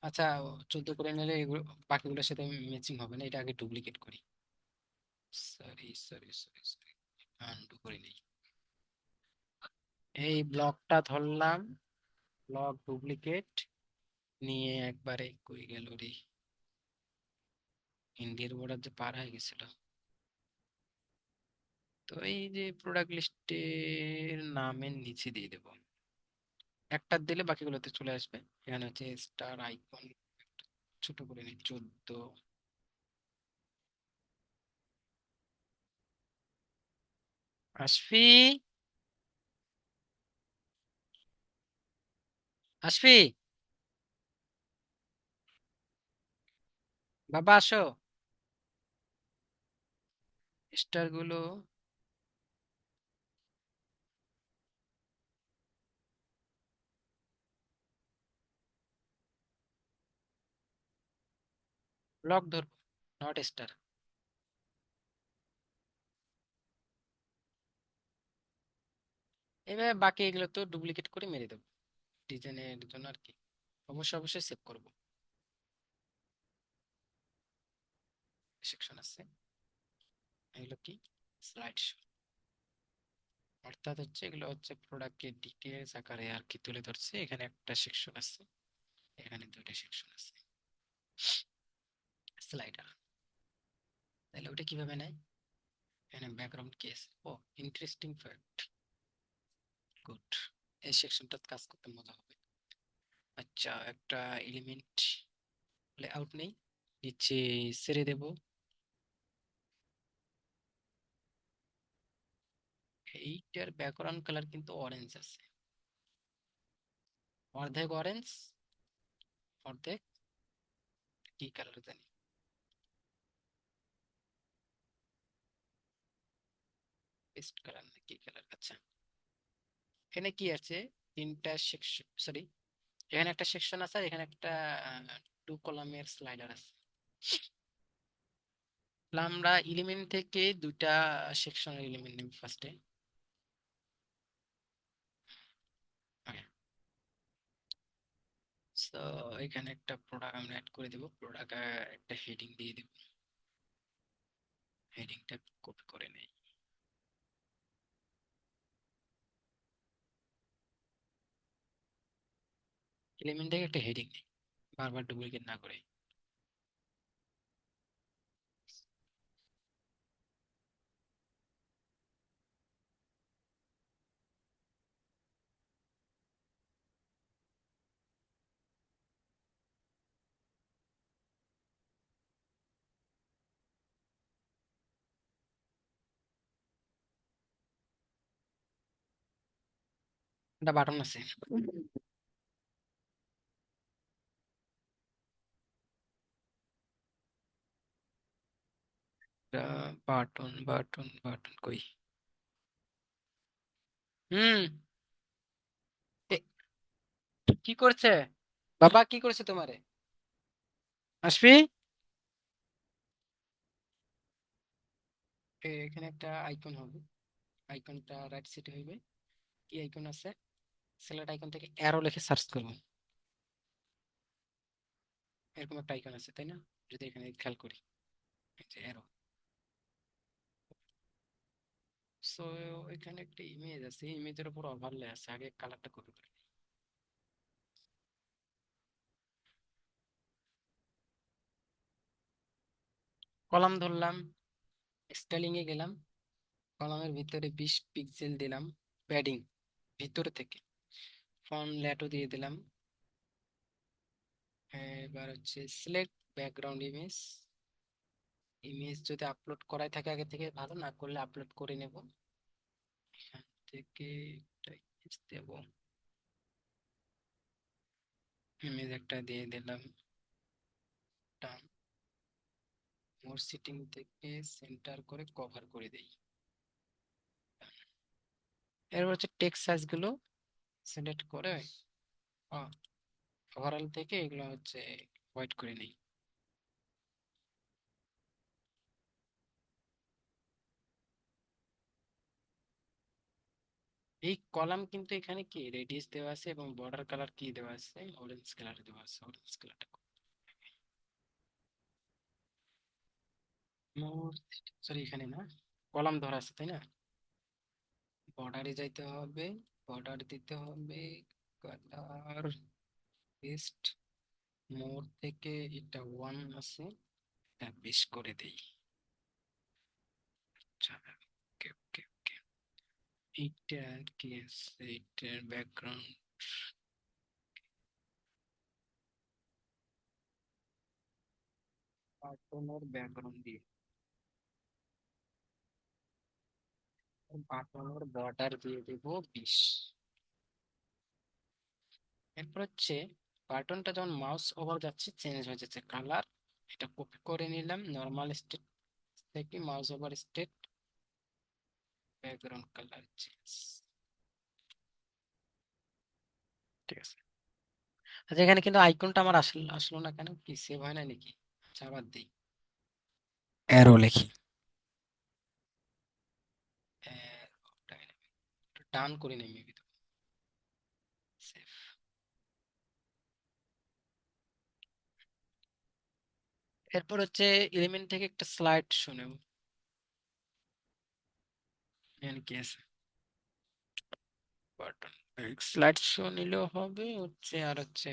আচ্ছা, 14 করে নিলে এগুলো বাকিগুলোর সাথে ম্যাচিং হবে না, এটা আগে ডুপ্লিকেট করি। Sorry sorry sorry sorry, undo করে নিই। এই ব্লকটা ধরলাম, ব্লক ডুপ্লিকেট নিয়ে একবারে কই গেল রে, ইন্ডিয়ার বর্ডার যে পার হয়ে গেছিল। তো এই যে প্রোডাক্ট লিস্টের নামের নিচে দিয়ে দেবো, একটা দিলে বাকিগুলোতে চলে আসবে। এখানে হচ্ছে স্টার আইকন, ছোট করে নিই 14। আসফি, আসফি, বাবা আসো। স্টার গুলো ব্লক ধরবো, নট স্টার। এবার বাকি এগুলো তো ডুপ্লিকেট করে মেরে দেবো ডিজাইনের জন্য আর কি। অবশ্যই অবশ্যই সেভ করবো। সেকশন আছে, এগুলো কি? স্লাইড শো, অর্থাৎ হচ্ছে এগুলো হচ্ছে প্রোডাক্টের ডিটেলস আকারে আর কি তুলে ধরছে। এখানে একটা সেকশন আছে, এখানে দুইটা সেকশন আছে। স্লাইডার, তাহলে ওটা কিভাবে নেয়? এখানে ব্যাকগ্রাউন্ড কি আছে? ও, ইন্টারেস্টিং ফ্যাক্ট, গুড। এই সেকশনটা কাজ করতে মজা হবে। আচ্ছা, একটা এলিমেন্ট লেআউট নেই, নিচে ছেড়ে দেব। এইটার ব্যাকগ্রাউন্ড কালার কিন্তু অরেঞ্জ আছে, অর্ধেক অরেঞ্জ, অর্ধেক কি কালার জানি, পেস্ট কালার না কি কালার। আচ্ছা, এখানে কি আছে? তিনটা সেকশন, সরি, এখানে একটা সেকশন আছে আর এখানে একটা 2 কলামের স্লাইডার আছে। তাহলে আমরা এলিমেন্ট থেকে দুইটা সেকশনের এলিমেন্ট নেব ফার্স্টে। তো এখানে একটা প্রোডাক্ট আমরা অ্যাড করে দেব, প্রোডাক্ট একটা হেডিং দিয়ে দেব, হেডিংটা কপি করে নেই। এলিমেন্ট থেকে একটা হেডিং নেই, বারবার ডুপ্লিকেট না করে। একটা বাটন আছে, বাটন বাটন বাটন কই? হুম, এ- কি করছে বাবা, কি করছে তোমারে? আসবি, এখানে একটা আইকন হবে, আইকনটা রাইট সাইডে হইবে। কি আইকন আছে? সিলেক্ট আইকন থেকে অ্যারো লিখে সার্চ করব, এরকম একটা আইকন আছে, তাই না? যদি এখানে খেয়াল করি, এই যে অ্যারো। সো এখানে একটা ইমেজ আছে, ইমেজের উপর ওভারলে আছে, আগে কালারটা কপি করি। কলাম ধরলাম, স্টাইলিং এ গেলাম, কলামের ভিতরে 20 পিক্সেল দিলাম প্যাডিং ভিতর থেকে, ফন্ট ল্যাটো দিয়ে দিলাম। এবার হচ্ছে সিলেক্ট ব্যাকগ্রাউন্ড ইমেজ, ইমেজ যদি আপলোড করাই থাকে আগে থেকে ভালো, না করলে আপলোড করে নেব এখান থেকে। একটা ইমেজ দেব, ইমেজ একটা দিয়ে দিলাম। মোর সিটিং থেকে সেন্টার করে কভার করে দেই। এরপর হচ্ছে টেক্সট সাইজ গুলো সিলেক্ট করে ওভারঅল থেকে এগুলো হচ্ছে হোয়াইট করে নেই। এই কলাম কিন্তু এখানে কি রেডিয়াস দেওয়া আছে এবং বর্ডার কালার কি দেওয়া আছে, অরেঞ্জ কালার দেওয়া আছে। অরেঞ্জ কালারটা মোর, সরি এখানে না, কলাম ধরা আছে তাই না। বর্ডারে যাইতে হবে, বর্ডার দিতে হবে কালার পেস্ট। মোর থেকে এটা ওয়ান আছে, এটা বেশ করে দেই। আচ্ছা, ওকে ওকে ওকে। এইটা কি আছে, এইটার ব্যাকগ্রাউন্ড বাটনের ব্যাকগ্রাউন্ড দিয়ে, বাটনের বর্ডার দিয়ে দেব 20। এরপর হচ্ছে বাটনটা যখন মাউস ওভার যাচ্ছে চেঞ্জ হয়ে যাচ্ছে কালার, এটা কপি করে নিলাম নর্মাল স্টেট থেকে mouse over state, background colour change. ঠিক আছে। আচ্ছা এখানে কিন্তু আইকনটা আমার আসলো আসলো না কেন, কি সেভ হয় না নাকি? আচ্ছা আবার দিই, অ্যারো লিখি, ডান করে নেই মেবি তো, সেভ। এরপর হচ্ছে এলিমেন্ট থেকে একটা স্লাইড শো নেব। এখানে কি আছে, বাটন স্লাইড শো নিলেও হবে হচ্ছে, আর হচ্ছে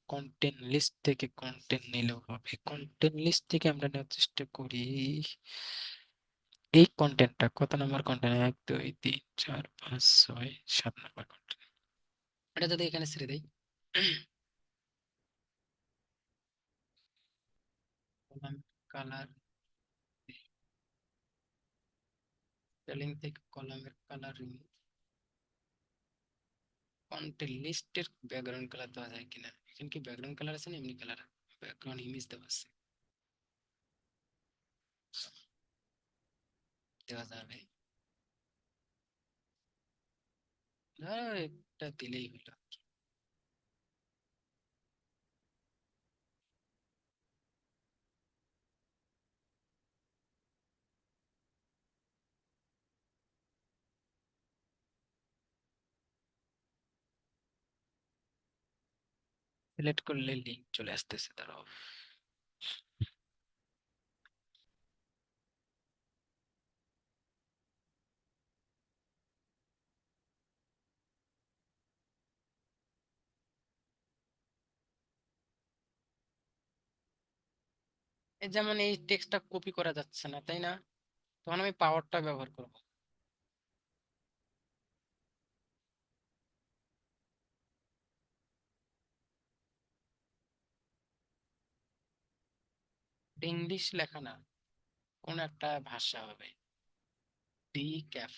কন্টেন্ট লিস্ট থেকে কন্টেন্ট নিলেও হবে। কন্টেন্ট লিস্ট থেকে আমরা নেওয়ার চেষ্টা করি এই কন্টেন্টটা। কত নম্বর কন্টেন্ট, 1 2 3 4 5 6 7 নম্বর কন্টেন্ট। এটা যদি এখানে ছেড়ে দেই, কালার, স্পেলিং থেকে কলামের কালার রিমুভ, কন্টেন্ট লিস্টের ব্যাকগ্রাউন্ড কালার দেওয়া যায় কিনা। এখানে কি ব্যাকগ্রাউন্ড কালার আছে না এমনি কালার, ব্যাকগ্রাউন্ড ইমেজ দেওয়া আছে, দেওয়া যাবে। একটা দিলেই হলো। সিলেক্ট করলে লিঙ্ক চলে আসতেছে, দাঁড়াও। এই যেমন এই টেক্সটটা কপি করা যাচ্ছে না তাই না, তখন আমি পাওয়ারটা ব্যবহার করব। ইংলিশ লেখা না, কোন একটা ভাষা হবে, ডি ক্যাফ।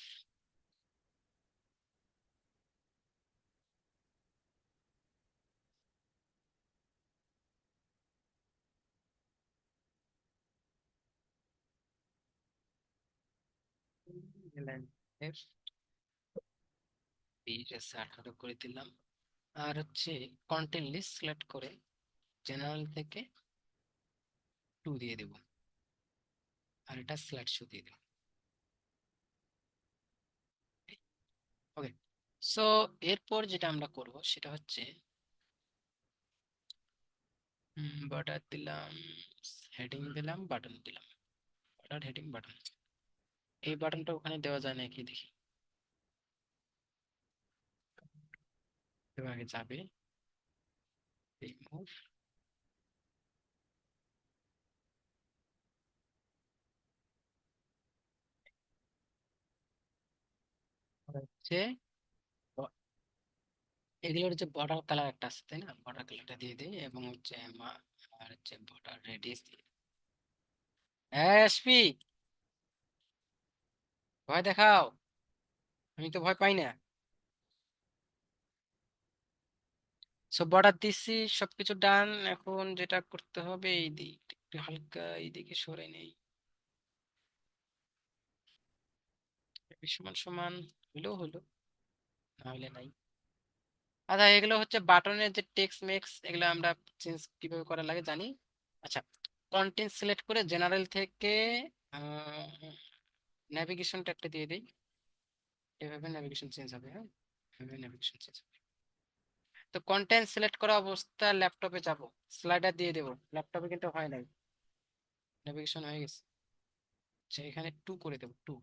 আঠারো করে দিলাম। আর হচ্ছে কন্টেন্ট লিস্ট সিলেক্ট করে জেনারেল থেকে 2 দিয়ে দেব, আর এটা স্লাইড শো দিয়ে দেব। ওকে, সো এরপর যেটা আমরা করব সেটা হচ্ছে বর্ডার দিলাম, হেডিং দিলাম, বাটন দিলাম। Border, heading, button. এই বাটনটা ওখানে দেওয়া যায় নাকি দেখি। আগে যাবে রিমুভ, হচ্ছে এগুলোর যে বর্ডার কালার একটা আছে তাই না, বর্ডার কালারটা দিয়ে দিই এবং হচ্ছে আর হচ্ছে বর্ডার রেডিয়াস দিয়ে। হ্যাঁ এসপি, ভয় দেখাও, আমি তো ভয় পাই না। সব বর্ডার দিচ্ছি, সবকিছু ডান। এখন যেটা করতে হবে এই দিক একটু হালকা এইদিকে সরে নেই, সমান সমান হলেও হলো, না হলে নাই। আচ্ছা, এগুলো হচ্ছে বাটনের যে টেক্সট মেক্স, এগুলো আমরা চেঞ্জ কিভাবে করা লাগে জানি। আচ্ছা, কন্টেন্ট সিলেক্ট করে জেনারেল থেকে ন্যাভিগেশন ট্যাবটা দিয়ে দিই। এভাবে ন্যাভিগেশন চেঞ্জ হবে। হ্যাঁ, এভাবে ন্যাভিগেশন চেঞ্জ হবে। তো কন্টেন্ট সিলেক্ট করা অবস্থা ল্যাপটপে যাব, স্লাইডার দিয়ে দেবো। ল্যাপটপে কিন্তু হয় নাই, ন্যাভিগেশন হয়ে গেছে। আচ্ছা, এখানে টু করে দেবো, টু।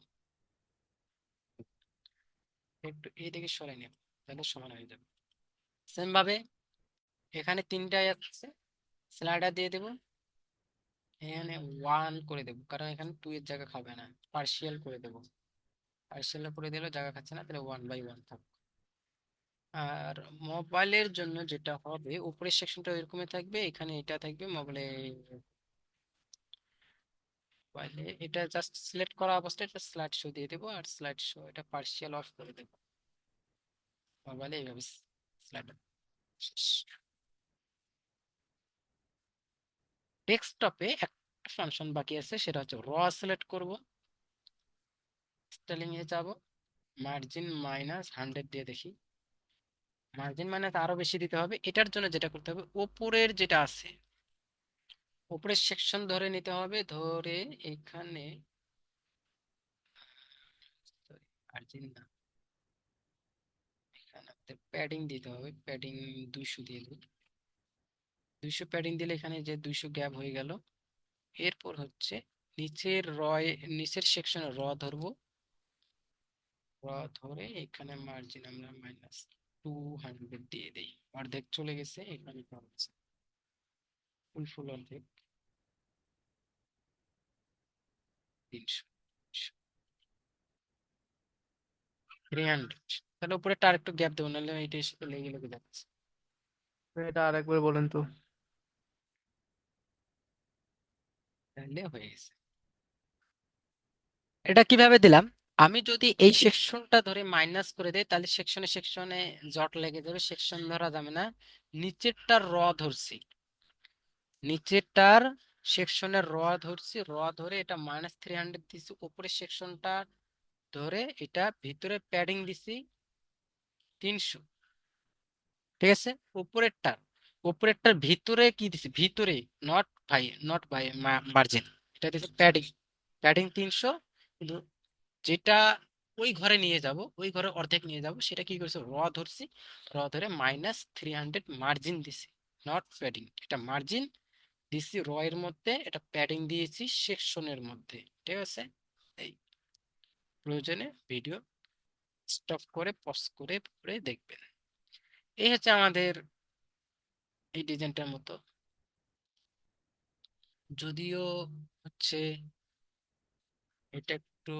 একটু এইদিকে সরাই নেব, তাহলে সমান হয়ে যাবে। সেম ভাবে এখানে তিনটায় আছে, স্লাইডার দিয়ে দেবো, এখানে ওয়ান করে দেবো, কারণ এখানে টু এর জায়গা খাবে না। পার্শিয়াল করে দেবো, পার্শিয়াল করে দিলেও জায়গা খাচ্ছে না, তাহলে 1/1 থাকবে। আর মোবাইলের জন্য যেটা হবে, উপরের সেকশনটা এরকমই থাকবে, এখানে এটা থাকবে মোবাইলে। মোবাইলে এটা জাস্ট সিলেক্ট করা অবস্থায় এটা স্লাইড শো দিয়ে দেবো, আর স্লাইড শো এটা পার্শিয়াল অফ করে দেবো। মোবাইলে এইভাবে স্লাইড। ডেস্কটপে একটা ফাংশন বাকি আছে, সেটা হচ্ছে র সিলেক্ট করব, স্টাইলিং এ যাব, মার্জিন -100 দিয়ে দেখি। মার্জিন মাইনাস আরো বেশি দিতে হবে। এটার জন্য যেটা করতে হবে, উপরের যেটা আছে, উপরের সেকশন ধরে নিতে হবে, ধরে এখানে মার্জিন না, এখানে আমাদের প্যাডিং দিতে হবে। প্যাডিং 200 দিয়ে দিই। 200 প্যাডিং দিলে এখানে যে 200 গ্যাপ হয়ে গেল। এরপর হচ্ছে নিচের নিচের সেকশনে ধরবো। ধরে এখানে মার্জিন আমরা -200 দিয়ে দিই। অর্ধেক চলে গেছে, এখানে ফুল ফুল অর্ধেক 300, 300। তাহলে উপরেটা আরেকটু গ্যাপ দেবো, নাহলে এইটার সাথে লেগে লেগে যাচ্ছে। এটা আরেকবার বলেন তো। তাহলে হয়ে গেছে। এটা কিভাবে দিলাম, আমি যদি এই সেকশনটা ধরে মাইনাস করে দেই, তাহলে সেকশনে সেকশনে জট লেগে যাবে, সেকশন ধরা যাবে না। নিচেরটার ধরছি, নিচেরটার সেকশনের ধরছি, ধরে এটা -300 দিছি। উপরের সেকশনটা ধরে এটা ভিতরে প্যাডিং দিছি 300। ঠিক আছে, উপরেরটার উপরেরটার ভিতরে কি দিছি, ভিতরে নট বাই মার্জিন, এটা দিছি প্যাডিং। প্যাডিং 300। কিন্তু যেটা ওই ঘরে নিয়ে যাব, ওই ঘরে অর্ধেক নিয়ে যাব, সেটা কি করছে, ধরছি। ধরে -300 মার্জিন দিছি, নট প্যাডিং। এটা মার্জিন দিছি এর মধ্যে, এটা প্যাডিং দিয়েছি সেকশনের মধ্যে। ঠিক আছে, এই প্রয়োজনে ভিডিও স্টপ করে পজ করে পরে দেখবেন। এই হচ্ছে আমাদের এই ডিজাইনটার মতো, যদিও হচ্ছে এটা একটু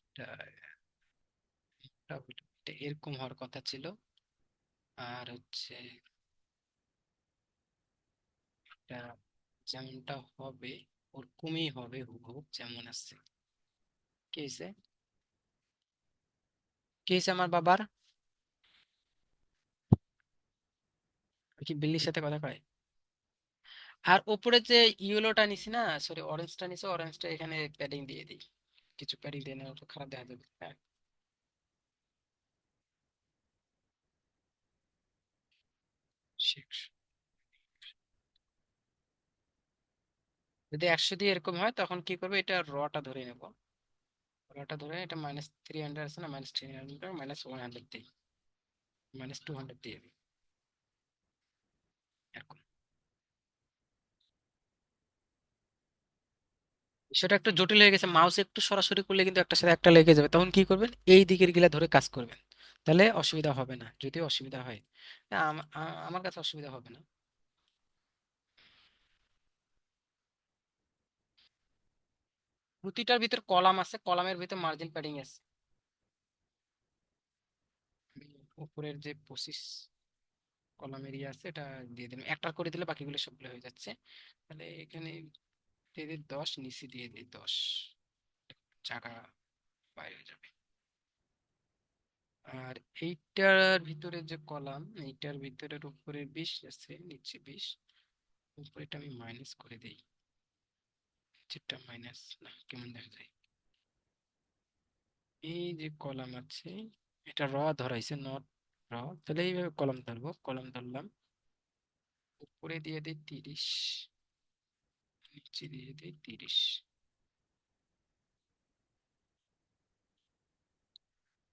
এটা এটা এরকম হওয়ার কথা ছিল। আর হচ্ছে এটা যেমনটা হবে ওরকমই হবে, হুবহু যেমন আছে। কি হয়েছে, কি হয়েছে আমার বাবার, কি বিল্লির সাথে কথা কয়? আর উপরে যে ইয়েলোটা নিছি না, সরি অরেঞ্জটা নিছি, অরেঞ্জটা এখানে প্যাডিং দিয়ে দিই। কিছু প্যাডিং দিয়ে না, ওটা খারাপ দেখা যাবে। হ্যাঁ, six। যদি 100 দিয়ে এরকম হয়, তখন কি করবে, এটা রটা ধরে নেব। রটা ধরে এটা -300 আছে না, -300 -100 দিই, -200 দিয়ে দিই, এরকম। সেটা একটু জটিল হয়ে গেছে, মাউস একটু সরাসরি করলে কিন্তু একটা সাথে একটা লেগে যাবে। তখন কি করবেন, এই দিকের গিলা ধরে কাজ করবেন, তাহলে অসুবিধা হবে না। যদি অসুবিধা হয়, আমার কাছে অসুবিধা হবে না। প্রতিটার ভিতর কলাম আছে, কলামের ভিতর মার্জিন প্যাডিং আছে। আমি উপরের যে 25 কলাম এরিয়া আছে, এটা দিয়ে দিলাম, একটা করে দিলে বাকিগুলো সবগুলো হয়ে যাচ্ছে। তাহলে এখানে দিয়ে দিই 10, নিচে দিয়ে দিই 10, জায়গা বাইরে হয়ে যাবে। আর এইটার ভিতরে যে কলাম, এইটার ভিতরের উপরে 20 আছে, নিচে 20, উপরেটা আমি মাইনাস করে দিই, নিচেরটা মাইনাস না, কেমন দেখা যায়। এই যে কলাম আছে, এটা ধরাইছে, নট র, তাহলে এইভাবে কলাম ধরবো, কলাম ধরলাম, উপরে দিয়ে দিই 30, নিচে দিয়ে দিই 30।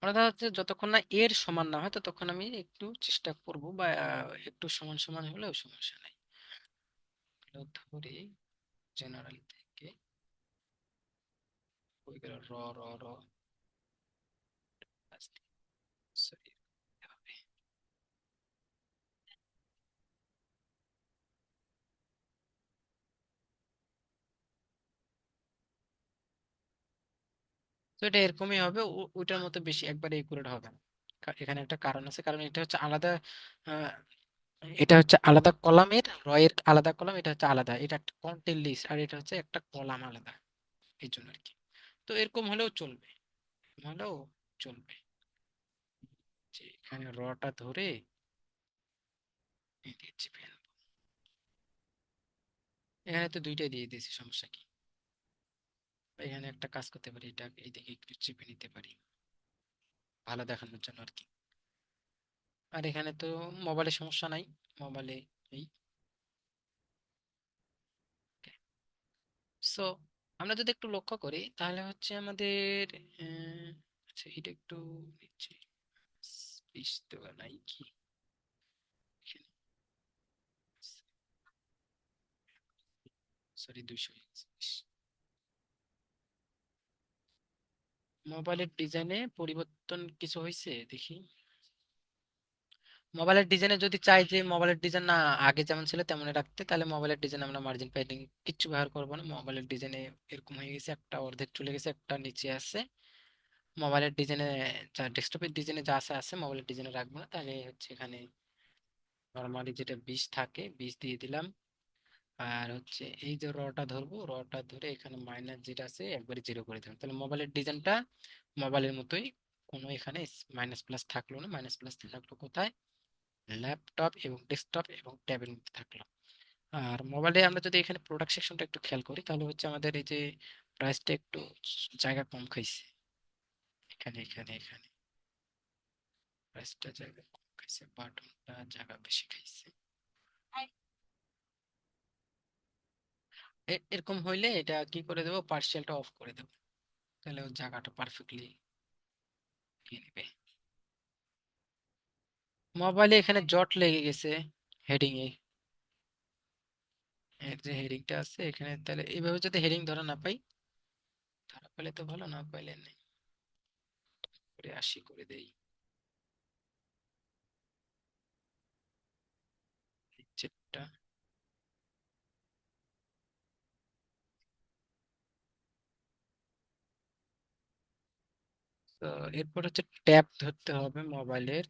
মানে দেখা যাচ্ছে যতক্ষণ না এর সমান না হয় ততক্ষণ আমি একটু চেষ্টা করব, বা একটু সমান সমান হলেও সমস্যা নাই। এগুলো ধরে জেনারেল থেকে হয়ে গেল র র র, সরি, তো এটা এরকমই হবে, ওইটার মতো বেশি একবারে একুরেট হবে না। এখানে একটা কারণ আছে, কারণ এটা হচ্ছে আলাদা, আহ, এটা হচ্ছে আলাদা কলামের, এর আলাদা কলাম, এটা হচ্ছে আলাদা, এটা একটা কন্টেন্ট লিস্ট, আর এটা হচ্ছে একটা কলাম আলাদা, এই জন্য আর কি। তো এরকম হলেও চলবে, এরকম হলেও চলবে, যে এখানে টা ধরে এদিকে চেপে আনবো। এখানে তো দুইটাই দিয়ে দিয়েছি, সমস্যা কি। এখানে একটা কাজ করতে পারি, এটা এইদিকে একটু চেপে নিতে পারি, ভালো দেখানোর জন্য আর কি। আর এখানে তো মোবাইলে সমস্যা নাই, মোবাইলে এই, সো আমরা যদি একটু লক্ষ্য করি তাহলে হচ্ছে আমাদের, আচ্ছা এটা একটু নিচে 20 দেওয়া নাই কি, সরি 200 হয়ে গেছে। মোবাইলের ডিজাইনে পরিবর্তন কিছু হয়েছে দেখি। মোবাইলের ডিজাইনে যদি চাই যে মোবাইলের ডিজাইন না আগে যেমন ছিল তেমনই রাখতে, তাহলে মোবাইলের ডিজাইন আমরা মার্জিন প্যাডিং কিচ্ছু ব্যবহার করবো না। মোবাইলের ডিজাইনে এরকম হয়ে গেছে, একটা অর্ধেক চলে গেছে, একটা নিচে আছে। মোবাইলের ডিজাইনে যা ডেস্কটপের ডিজাইনে যা আছে আছে, মোবাইলের ডিজাইনে রাখবো না। তাহলে হচ্ছে এখানে নর্মালি যেটা 20 থাকে 20 দিয়ে দিলাম। আর হচ্ছে এই যে টা ধরবো, টা ধরে এখানে মাইনাস যেটা আছে একবারে জিরো করে দিলাম, তাহলে মোবাইলের ডিজাইনটা মোবাইলের মতোই, কোনো এখানে মাইনাস প্লাস থাকলো না। মাইনাস প্লাস থাকলো কোথায়, ল্যাপটপ এবং ডেস্কটপ এবং ট্যাবের মধ্যে থাকলো। আর মোবাইলে আমরা যদি এখানে প্রোডাক্ট সেকশনটা একটু খেয়াল করি, তাহলে হচ্ছে আমাদের এই যে প্রাইসটা একটু জায়গা কম খাইছে, এখানে এখানে এখানে প্রাইসটা জায়গা কম খাইছে, বাটনটা জায়গা বেশি খাইছে। এরকম হইলে এটা কি করে দেবো, পার্সিয়ালটা অফ করে দেবো, তাহলে ওর জায়গাটা পারফেক্টলি নিয়ে নেবে। মোবাইলে এখানে জট লেগে গেছে হেডিং এ, এর যে হেডিংটা আছে এখানে, তাহলে এইভাবে যদি হেডিং ধরা না পাই, ধরা পেলে তো ভালো, না পাইলে নেই, করে 80 করে দেই নিচেরটা। তো এরপর হচ্ছে ট্যাব ধরতে হবে মোবাইলের,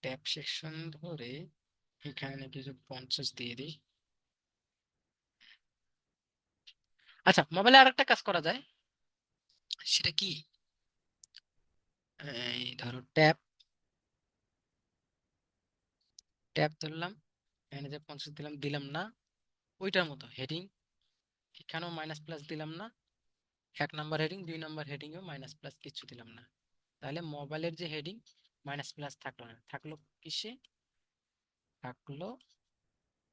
ট্যাব সেকশন ধরে এখানে কিছু 50 দিয়ে দিই। আচ্ছা, মোবাইলে আরেকটা কাজ করা যায়, সেটা কি, এই ধরো ট্যাব, ট্যাব ধরলাম, এখানে যে 50 দিলাম, দিলাম না, ওইটার মতো হেডিং, এখানেও মাইনাস প্লাস দিলাম না, 1 নাম্বার হেডিং 2 নাম্বার হেডিংও মাইনাস প্লাস কিছু দিলাম না। তাহলে মোবাইলের যে হেডিং মাইনাস প্লাস থাকলো না, থাকলো কিসে, থাকলো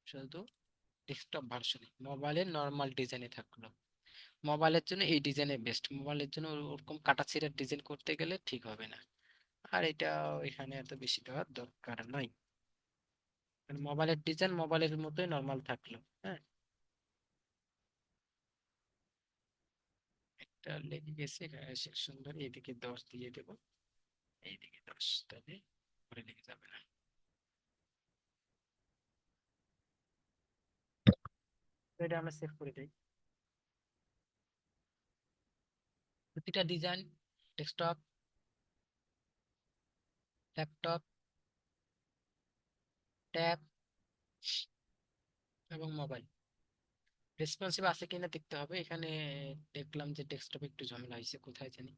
শুধু ডেস্কটপ ভার্সনে, মোবাইলের নর্মাল ডিজাইনে থাকলো। মোবাইলের জন্য এই ডিজাইনে বেস্ট, মোবাইলের জন্য ওরকম কাটাছিড়ার ডিজাইন করতে গেলে ঠিক হবে না। আর এটা এখানে এত বেশি দেওয়ার দরকার নাই, মোবাইলের ডিজাইন মোবাইলের মতোই নর্মাল থাকলো। হ্যাঁ, একটা লেগে গেছে, এখানে সেকশন ধরে এদিকে 10 দিয়ে দেবো, এইদিকে 10, তাহলে পরে লেগে যাবে না। তো এটা আমরা সেভ করে দিই। প্রতিটা ডিজাইন, ডেস্কটপ, ল্যাপটপ, ট্যাব এবং মোবাইল রেসপন্সিভ আছে কিনা দেখতে হবে। এখানে দেখলাম যে ডেস্কটপে একটু ঝামেলা হয়েছে, কোথায় জানি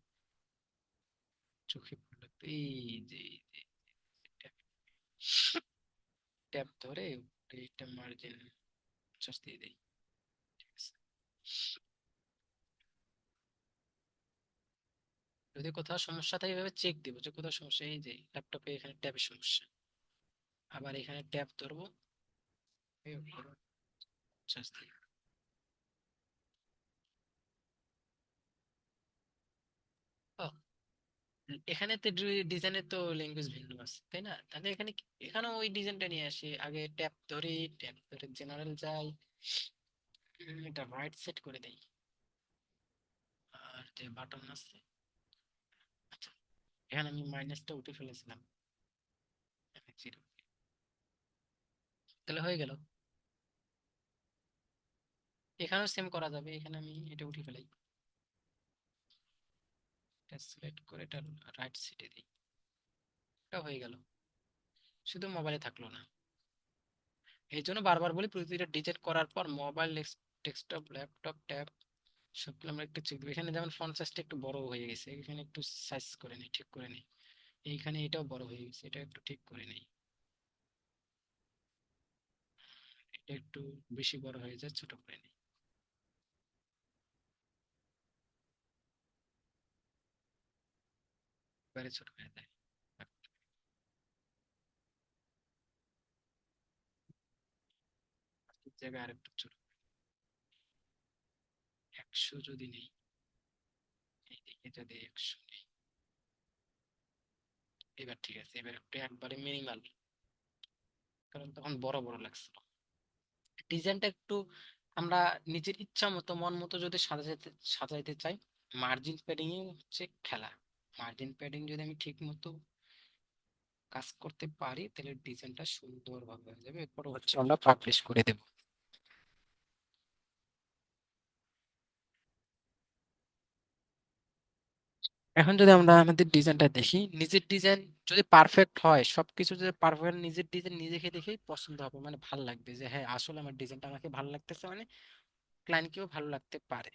চোখে পড়লো। এই যে ট্যাব ধরে এইটা মার্জিন দিয়ে দেই, ঠিক আছে। যদি কোথাও সমস্যা থাকে এভাবে চেক দিব যে কোথাও সমস্যা। এই যে ল্যাপটপে এখানে ট্যাবের সমস্যা, আবার এখানে ট্যাব ধরবো, এই উপরে adjust দিই। ও, এখানে তো ডিজাইনের তো ল্যাঙ্গুয়েজ ভিন্ন আছে তাই না? তাহলে এখানে এখানেও ওই ডিজাইনটা নিয়ে আসি, আগে ট্যাব ধরে জেনারেল যাই, এটা রাইট সেট করে দেই। আর যে বাটন আছে, আচ্ছা, এখানে আমি মাইনাসটা উঠে ফেলেছিলাম, এখানে zero। তাহলে হয়ে গেল। এখানেও সেম করা যাবে, এখানে আমি এটা উঠে ফেলাই, এটা সিলেক্ট করে এটা রাইট সেটে দিই, এটা হয়ে গেল। শুধু মোবাইলে থাকলো না, এই জন্য বারবার বলি প্রতিটা ডিজিট করার পর মোবাইল, ডেস্কটপ, ল্যাপটপ, ট্যাব সবগুলো আমরা একটু চেক দিই। এখানে যেমন ফন্ট সাইজটা একটু বড় হয়ে গেছে, এখানে একটু সাইজ করে নিই, ঠিক করে নিই। এইখানে এটাও বড় হয়ে গেছে, এটা একটু ঠিক করে নিই। এটা একটু বেশি বড় হয়ে যায়, ছোট করে নিই, এবারে ছোট হয়ে যায়। বাকি জায়গায় আরেকটু ছোট, 100 যদি নেই, এইদিকে যদি 100 নেই, এবার ঠিক আছে। এবার একটু একবারে মিনিমাল, কারণ তখন বড় বড় লাগছিল। ডিজাইনটা একটু আমরা নিজের ইচ্ছা মতো মন মতো যদি সাজাইতে চাই, মার্জিন প্যাডিং এ হচ্ছে খেলা। মার্জিন প্যাডিং যদি আমি ঠিক মতো কাজ করতে পারি তাহলে ডিজাইনটা সুন্দরভাবে হয়ে যাবে, এরপর হচ্ছে আমরা পাবলিশ করে দেব। এখন যদি আমরা আমাদের ডিজাইনটা দেখি, নিজের ডিজাইন যদি পারফেক্ট হয়, সবকিছু যদি পারফেক্ট, নিজের ডিজাইন নিজেকে দেখেই পছন্দ হবে, মানে ভালো লাগবে যে হ্যাঁ আসলে আমার ডিজাইনটা আমাকে ভালো লাগতেছে, মানে ক্লায়েন্টকেও ভালো লাগতে পারে।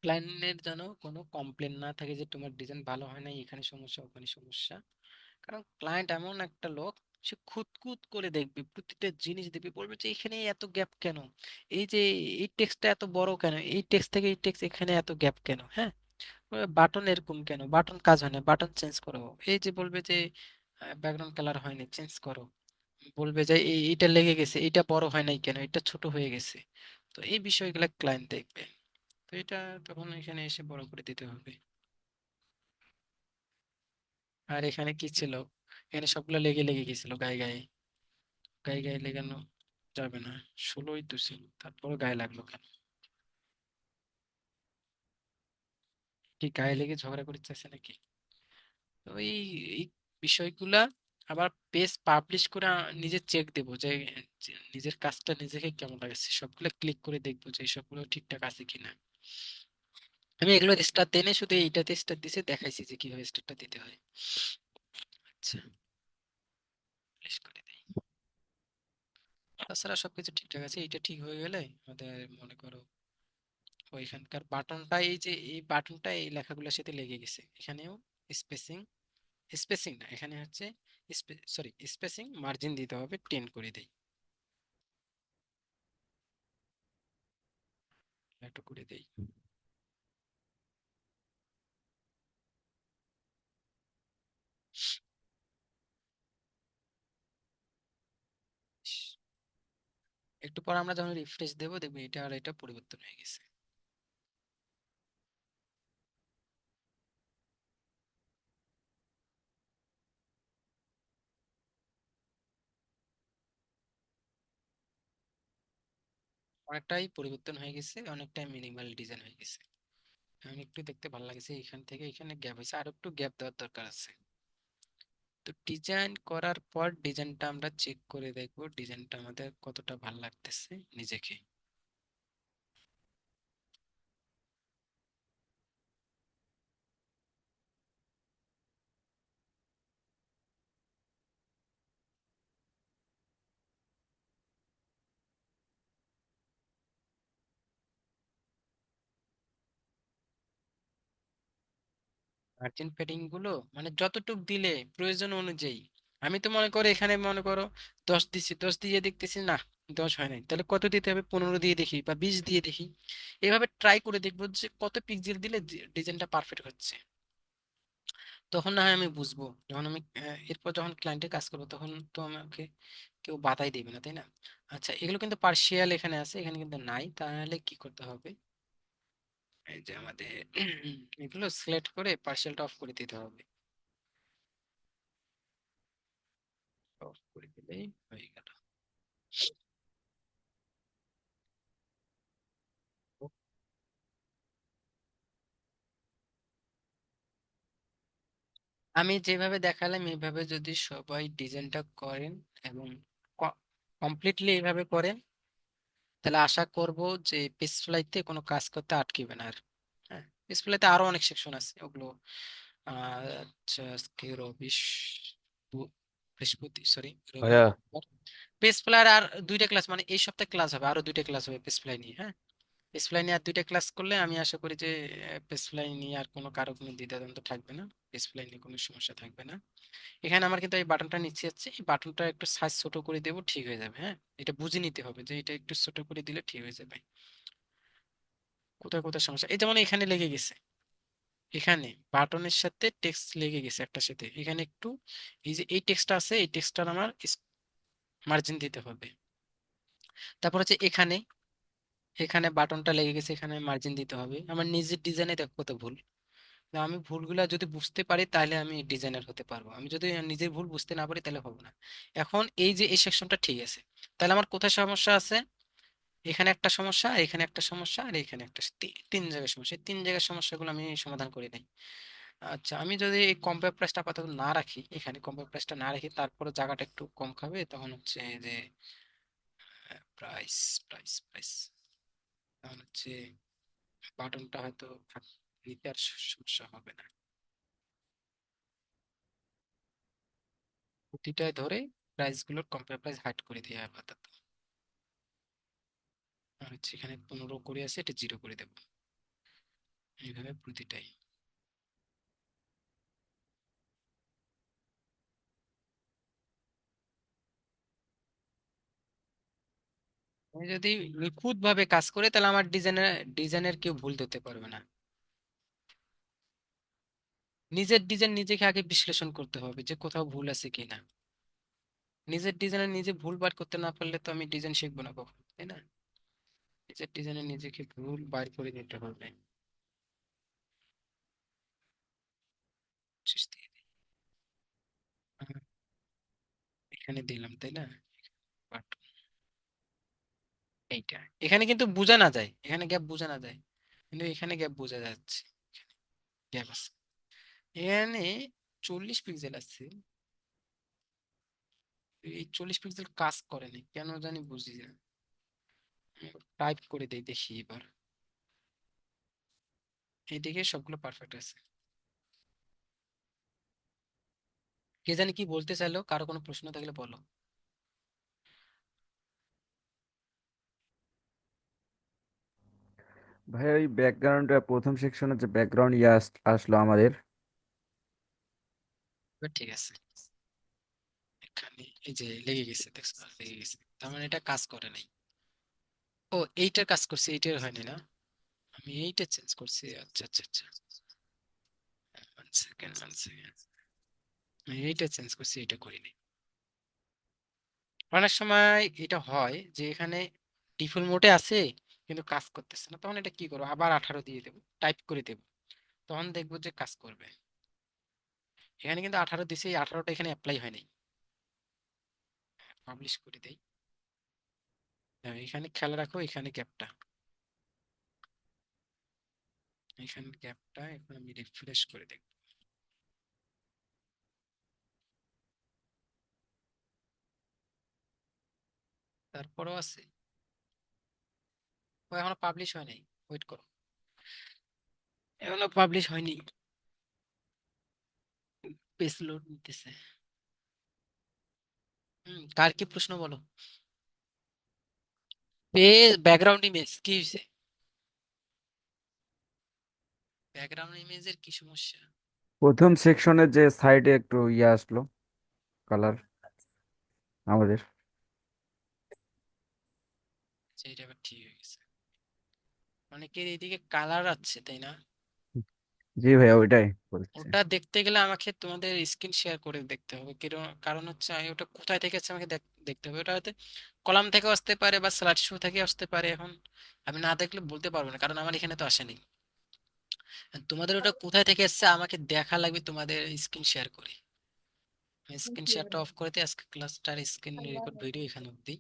ক্লায়েন্টের যেন কোনো কমপ্লেন না থাকে যে তোমার ডিজাইন ভালো হয় না, এখানে সমস্যা ওখানে সমস্যা। কারণ ক্লায়েন্ট এমন একটা লোক, সে খুঁত খুঁত করে দেখবে, প্রতিটা জিনিস দেখবে, বলবে যে এখানে এত গ্যাপ কেন, এই যে এই টেক্সটটা এত বড় কেন, এই টেক্সট থেকে এই টেক্সট এখানে এত গ্যাপ কেন, হ্যাঁ বাটন এরকম কেন, বাটন কাজ হয় না, বাটন চেঞ্জ করো। এই যে বলবে যে ব্যাকগ্রাউন্ড কালার হয়নি, চেঞ্জ করো। বলবে যে এইটা লেগে গেছে, এটা বড় হয় নাই কেন, এটা ছোট হয়ে গেছে। তো এই বিষয়গুলো ক্লায়েন্ট দেখবে, তো এটা তখন এখানে এসে বড় করে দিতে হবে। আর এখানে কি ছিল, এখানে সবগুলো লেগে লেগে গেছিল গায়ে গায়ে, গায়ে গায়ে লেগানো যাবে না, 16ই তো ছিল, তারপরে গায়ে লাগলো কেন? কি গায়ে লেগে ঝগড়া করতে চাইছে নাকি? তো এই বিষয়গুলা আবার পেজ পাবলিশ করে নিজে চেক দেবো যে নিজের কাজটা নিজেকে কেমন লাগছে, সবগুলো ক্লিক করে দেখবো যে সবগুলো ঠিকঠাক আছে কিনা। আমি এগুলো স্টার দেনে শুধু এইটাতে স্টার দিছে, দেখাইছি যে কিভাবে স্টারটা দিতে হয়। আচ্ছা, পাবলিশ করে দেই। তাছাড়া সবকিছু ঠিকঠাক আছে, এটা ঠিক হয়ে গেলে আমাদের মনে করো ওইখানকার বাটনটা, এই যে এই বাটনটা এই লেখাগুলোর সাথে লেগে গেছে, এখানেও স্পেসিং, স্পেসিং না এখানে হচ্ছে সরি স্পেসিং মার্জিন দিতে হবে, 10 করে দেই, একটু করে দেই। একটু পর আমরা যখন রিফ্রেশ দেবো দেখবো এটা আর এটা পরিবর্তন হয়ে গেছে। অনেকটাই পরিবর্তন হয়ে গেছে, অনেকটাই মিনিমাল ডিজাইন হয়ে গেছে। এখন একটু দেখতে ভালো লাগছে, এখান থেকে এখানে গ্যাপ হয়েছে, আর একটু গ্যাপ দেওয়ার দরকার আছে। তো ডিজাইন করার পর ডিজাইনটা আমরা চেক করে দেখবো ডিজাইনটা আমাদের কতটা ভালো লাগতেছে নিজেকে। মার্জিন প্যাডিং গুলো মানে যতটুক দিলে প্রয়োজন অনুযায়ী। আমি তো মনে করো এখানে মনে করো 10 দিছি, 10 দিয়ে দেখতেছি না 10 হয় নাই, তাহলে কত দিতে হবে? 15 দিয়ে দেখি বা 20 দিয়ে দেখি। এভাবে ট্রাই করে দেখবো যে কত পিক্সেল দিলে ডিজাইনটা পারফেক্ট হচ্ছে। তখন না হয় আমি বুঝবো, যখন আমি এরপর যখন ক্লায়েন্টের কাজ করবো তখন তো আমাকে কেউ বাধাই দিবে না, তাই না? আচ্ছা, এগুলো কিন্তু পার্শিয়াল এখানে আছে, এখানে কিন্তু নাই। তাহলে কি করতে হবে? এই যে আমাদের এগুলো সিলেক্ট করে পার্শিয়ালটা অফ করে দিতে হবে। অফ করে দিলেই হয়ে গেল। আমি যেভাবে দেখালাম এইভাবে যদি সবাই ডিজাইনটা করেন এবং কমপ্লিটলি এইভাবে করেন, তাহলে আশা করব যে পেজ ফ্লাইতে কোনো কাজ করতে আটকিবে না আর। হ্যাঁ, পেজ ফ্লাইতে আরো অনেক সেকশন আছে, ওগুলো আচ্ছা আজকে বৃহস্পতি, সরি, ভাইয়া, রবিবার। পেজ ফ্লাই আর দুইটা ক্লাস, মানে এই সপ্তাহে ক্লাস হবে, আরো দুইটা ক্লাস হবে পেজ ফ্লাই নিয়ে। হ্যাঁ, পেজ ফ্লাই নিয়ে আর দুইটা ক্লাস করলে আমি আশা করি যে পেজ ফ্লাই নিয়ে আর কোনো কারো কোনো দ্বিধাদ্বন্দ্ব থাকবে না, পেজ ফ্লাই নিয়ে কোনো সমস্যা থাকবে না। এখানে আমার কিন্তু এই বাটনটা নিচে যাচ্ছে, এই বাটনটা একটু সাইজ ছোট করে দেবো, ঠিক হয়ে যাবে। হ্যাঁ, এটা বুঝে নিতে হবে যে এটা একটু ছোট করে দিলে ঠিক হয়ে যাবে। কোথায় কোথায় সমস্যা, এই যেমন এখানে লেগে গেছে, এখানে বাটনের সাথে টেক্সট লেগে গেছে একটার সাথে, এখানে একটু এই যে এই টেক্সটটা আছে এই টেক্সটটার আমার মার্জিন দিতে হবে। তারপর হচ্ছে এখানে, এখানে বাটনটা লেগে গেছে, এখানে মার্জিন দিতে হবে। আমার নিজের ডিজাইনে দেখো কত ভুল। তো আমি ভুলগুলা যদি বুঝতে পারি তাহলে আমি ডিজাইনার হতে পারবো, আমি যদি নিজের ভুল বুঝতে না পারি তাহলে হবে না। এখন এই যে এই সেকশনটা ঠিক আছে, তাহলে আমার কোথায় সমস্যা আছে? এখানে একটা সমস্যা, আর এখানে একটা সমস্যা, আর এখানে একটা তিন জায়গায় সমস্যা। এই তিন জায়গার সমস্যাগুলো আমি সমাধান করি নাই। আচ্ছা, আমি যদি এই কম্পেয়ার প্রাইসটা আপাতত না রাখি, এখানে কম্পেয়ার প্রাইসটা না রাখি, তারপরে জায়গাটা একটু কম খাবে, তখন হচ্ছে যে প্রাইস প্রাইস প্রাইস, তখন হচ্ছে বাটনটা হয়তো নিতে আর সমস্যা হবে না। প্রতিটায় ধরে প্রাইস গুলোর কম্পেয়ার প্রাইস হাইড করে দিয়ে আপাতত। আর হচ্ছে এখানে 15 করে আছে, এটা 0 করে দেবো। এইভাবে প্রতিটাই। আমি যদি নিখুঁত ভাবে কাজ করে তাহলে আমার ডিজাইনের কেউ ভুল ধরতে পারবে না। নিজের ডিজাইন নিজেকে আগে বিশ্লেষণ করতে হবে যে কোথাও ভুল আছে কিনা। নিজের ডিজাইনে নিজে ভুল বার করতে না পারলে তো আমি ডিজাইন শিখবো না কখন, তাই না? নিজের ডিজাইনে নিজেকে ভুল বার করে নিতে হবে। 25 দিয়ে দিই। আহ, এখানে দিলাম, তাই না? বাট এইটা এখানে কিন্তু বোঝা না যায়, এখানে গ্যাপ বোঝা না যায়, কিন্তু এখানে গ্যাপ বোঝা যাচ্ছে, গ্যাপ আছে। এখানে 40 পিক্সেল আছে, এই 40 পিক্সেল কাজ করেনি কেন জানি, বুঝি না। টাইপ করে দেই দেখি এবার। এইদিকে সবগুলো পারফেক্ট আছে। কে জানি কি বলতে চাইলো, কারো কোনো প্রশ্ন থাকলে বলো। ভাইয়া ওই ব্যাকগ্রাউন্ডটা প্রথম সেকশনে যে ব্যাকগ্রাউন্ড ইয়ে আসলো আমাদের, এবার ঠিক আছে। এখানে এই যে লেগে গেছে, দেখছো লেগে গেছে, তার মানে এটা কাজ করে নাই। ও, এইটার কাজ করছে, এইটার হয়নি না, আমি এইটা চেঞ্জ করছি। আচ্ছা আচ্ছা আচ্ছা, ওয়ান সেকেন্ড ওয়ান সেকেন্ড, আমি এইটা চেঞ্জ করছি, এটা করিনি। অনেক সময় এটা হয় যে এখানে ডিফল্ট মোডে আছে কিন্তু কাজ করতেছে না, তখন এটা কি করবো, আবার 18 দিয়ে দেবো, টাইপ করে দেবো, তখন দেখবো যে কাজ করবে। এখানে কিন্তু 18 দিছে, এই 18টা এখানে অ্যাপ্লাই হয়নি। পাবলিশ করে দেই। হ্যাঁ, এখানে খেয়াল রাখো, এখানে গ্যাপটা, এখানে গ্যাপটা এখন আমি রিফ্রেশ করে দেখবো। তারপরও আছে, ও এখনো পাবলিশ হয় নাই, ওয়েট করো, এখনো পাবলিশ হয়নি, পেজ লোড নিতেছে। কার কি প্রশ্ন বলো। পেজ ব্যাকগ্রাউন্ড ইমেজ কি হয়েছে? ব্যাকগ্রাউন্ড ইমেজের কি সমস্যা? প্রথম সেকশনের যে সাইডে একটু আসলো কালার আমাদের। সেইটা আবার ঠিক হয়ে গেছে, অনেকের এইদিকে কালার আছে তাই না? জি ভাইয়া ওইটাই বলছি। ওটা দেখতে গেলে আমাকে তোমাদের স্ক্রিন শেয়ার করে দেখতে হবে, কারণ হচ্ছে আমি ওটা কোথায় থেকে আছে আমাকে দেখতে হবে। ওটা হয়তো কলাম থেকে আসতে পারে বা স্লাইড শো থেকে আসতে পারে, এখন আমি না দেখলে বলতে পারবো না কারণ আমার এখানে তো আসেনি। তোমাদের ওটা কোথায় থেকে এসেছে আমাকে দেখা লাগবে তোমাদের স্ক্রিন শেয়ার করে। স্ক্রিন শেয়ারটা অফ করে দিয়ে আজকে ক্লাসটার স্ক্রিন রেকর্ড ভিডিও এখানে অব্দি।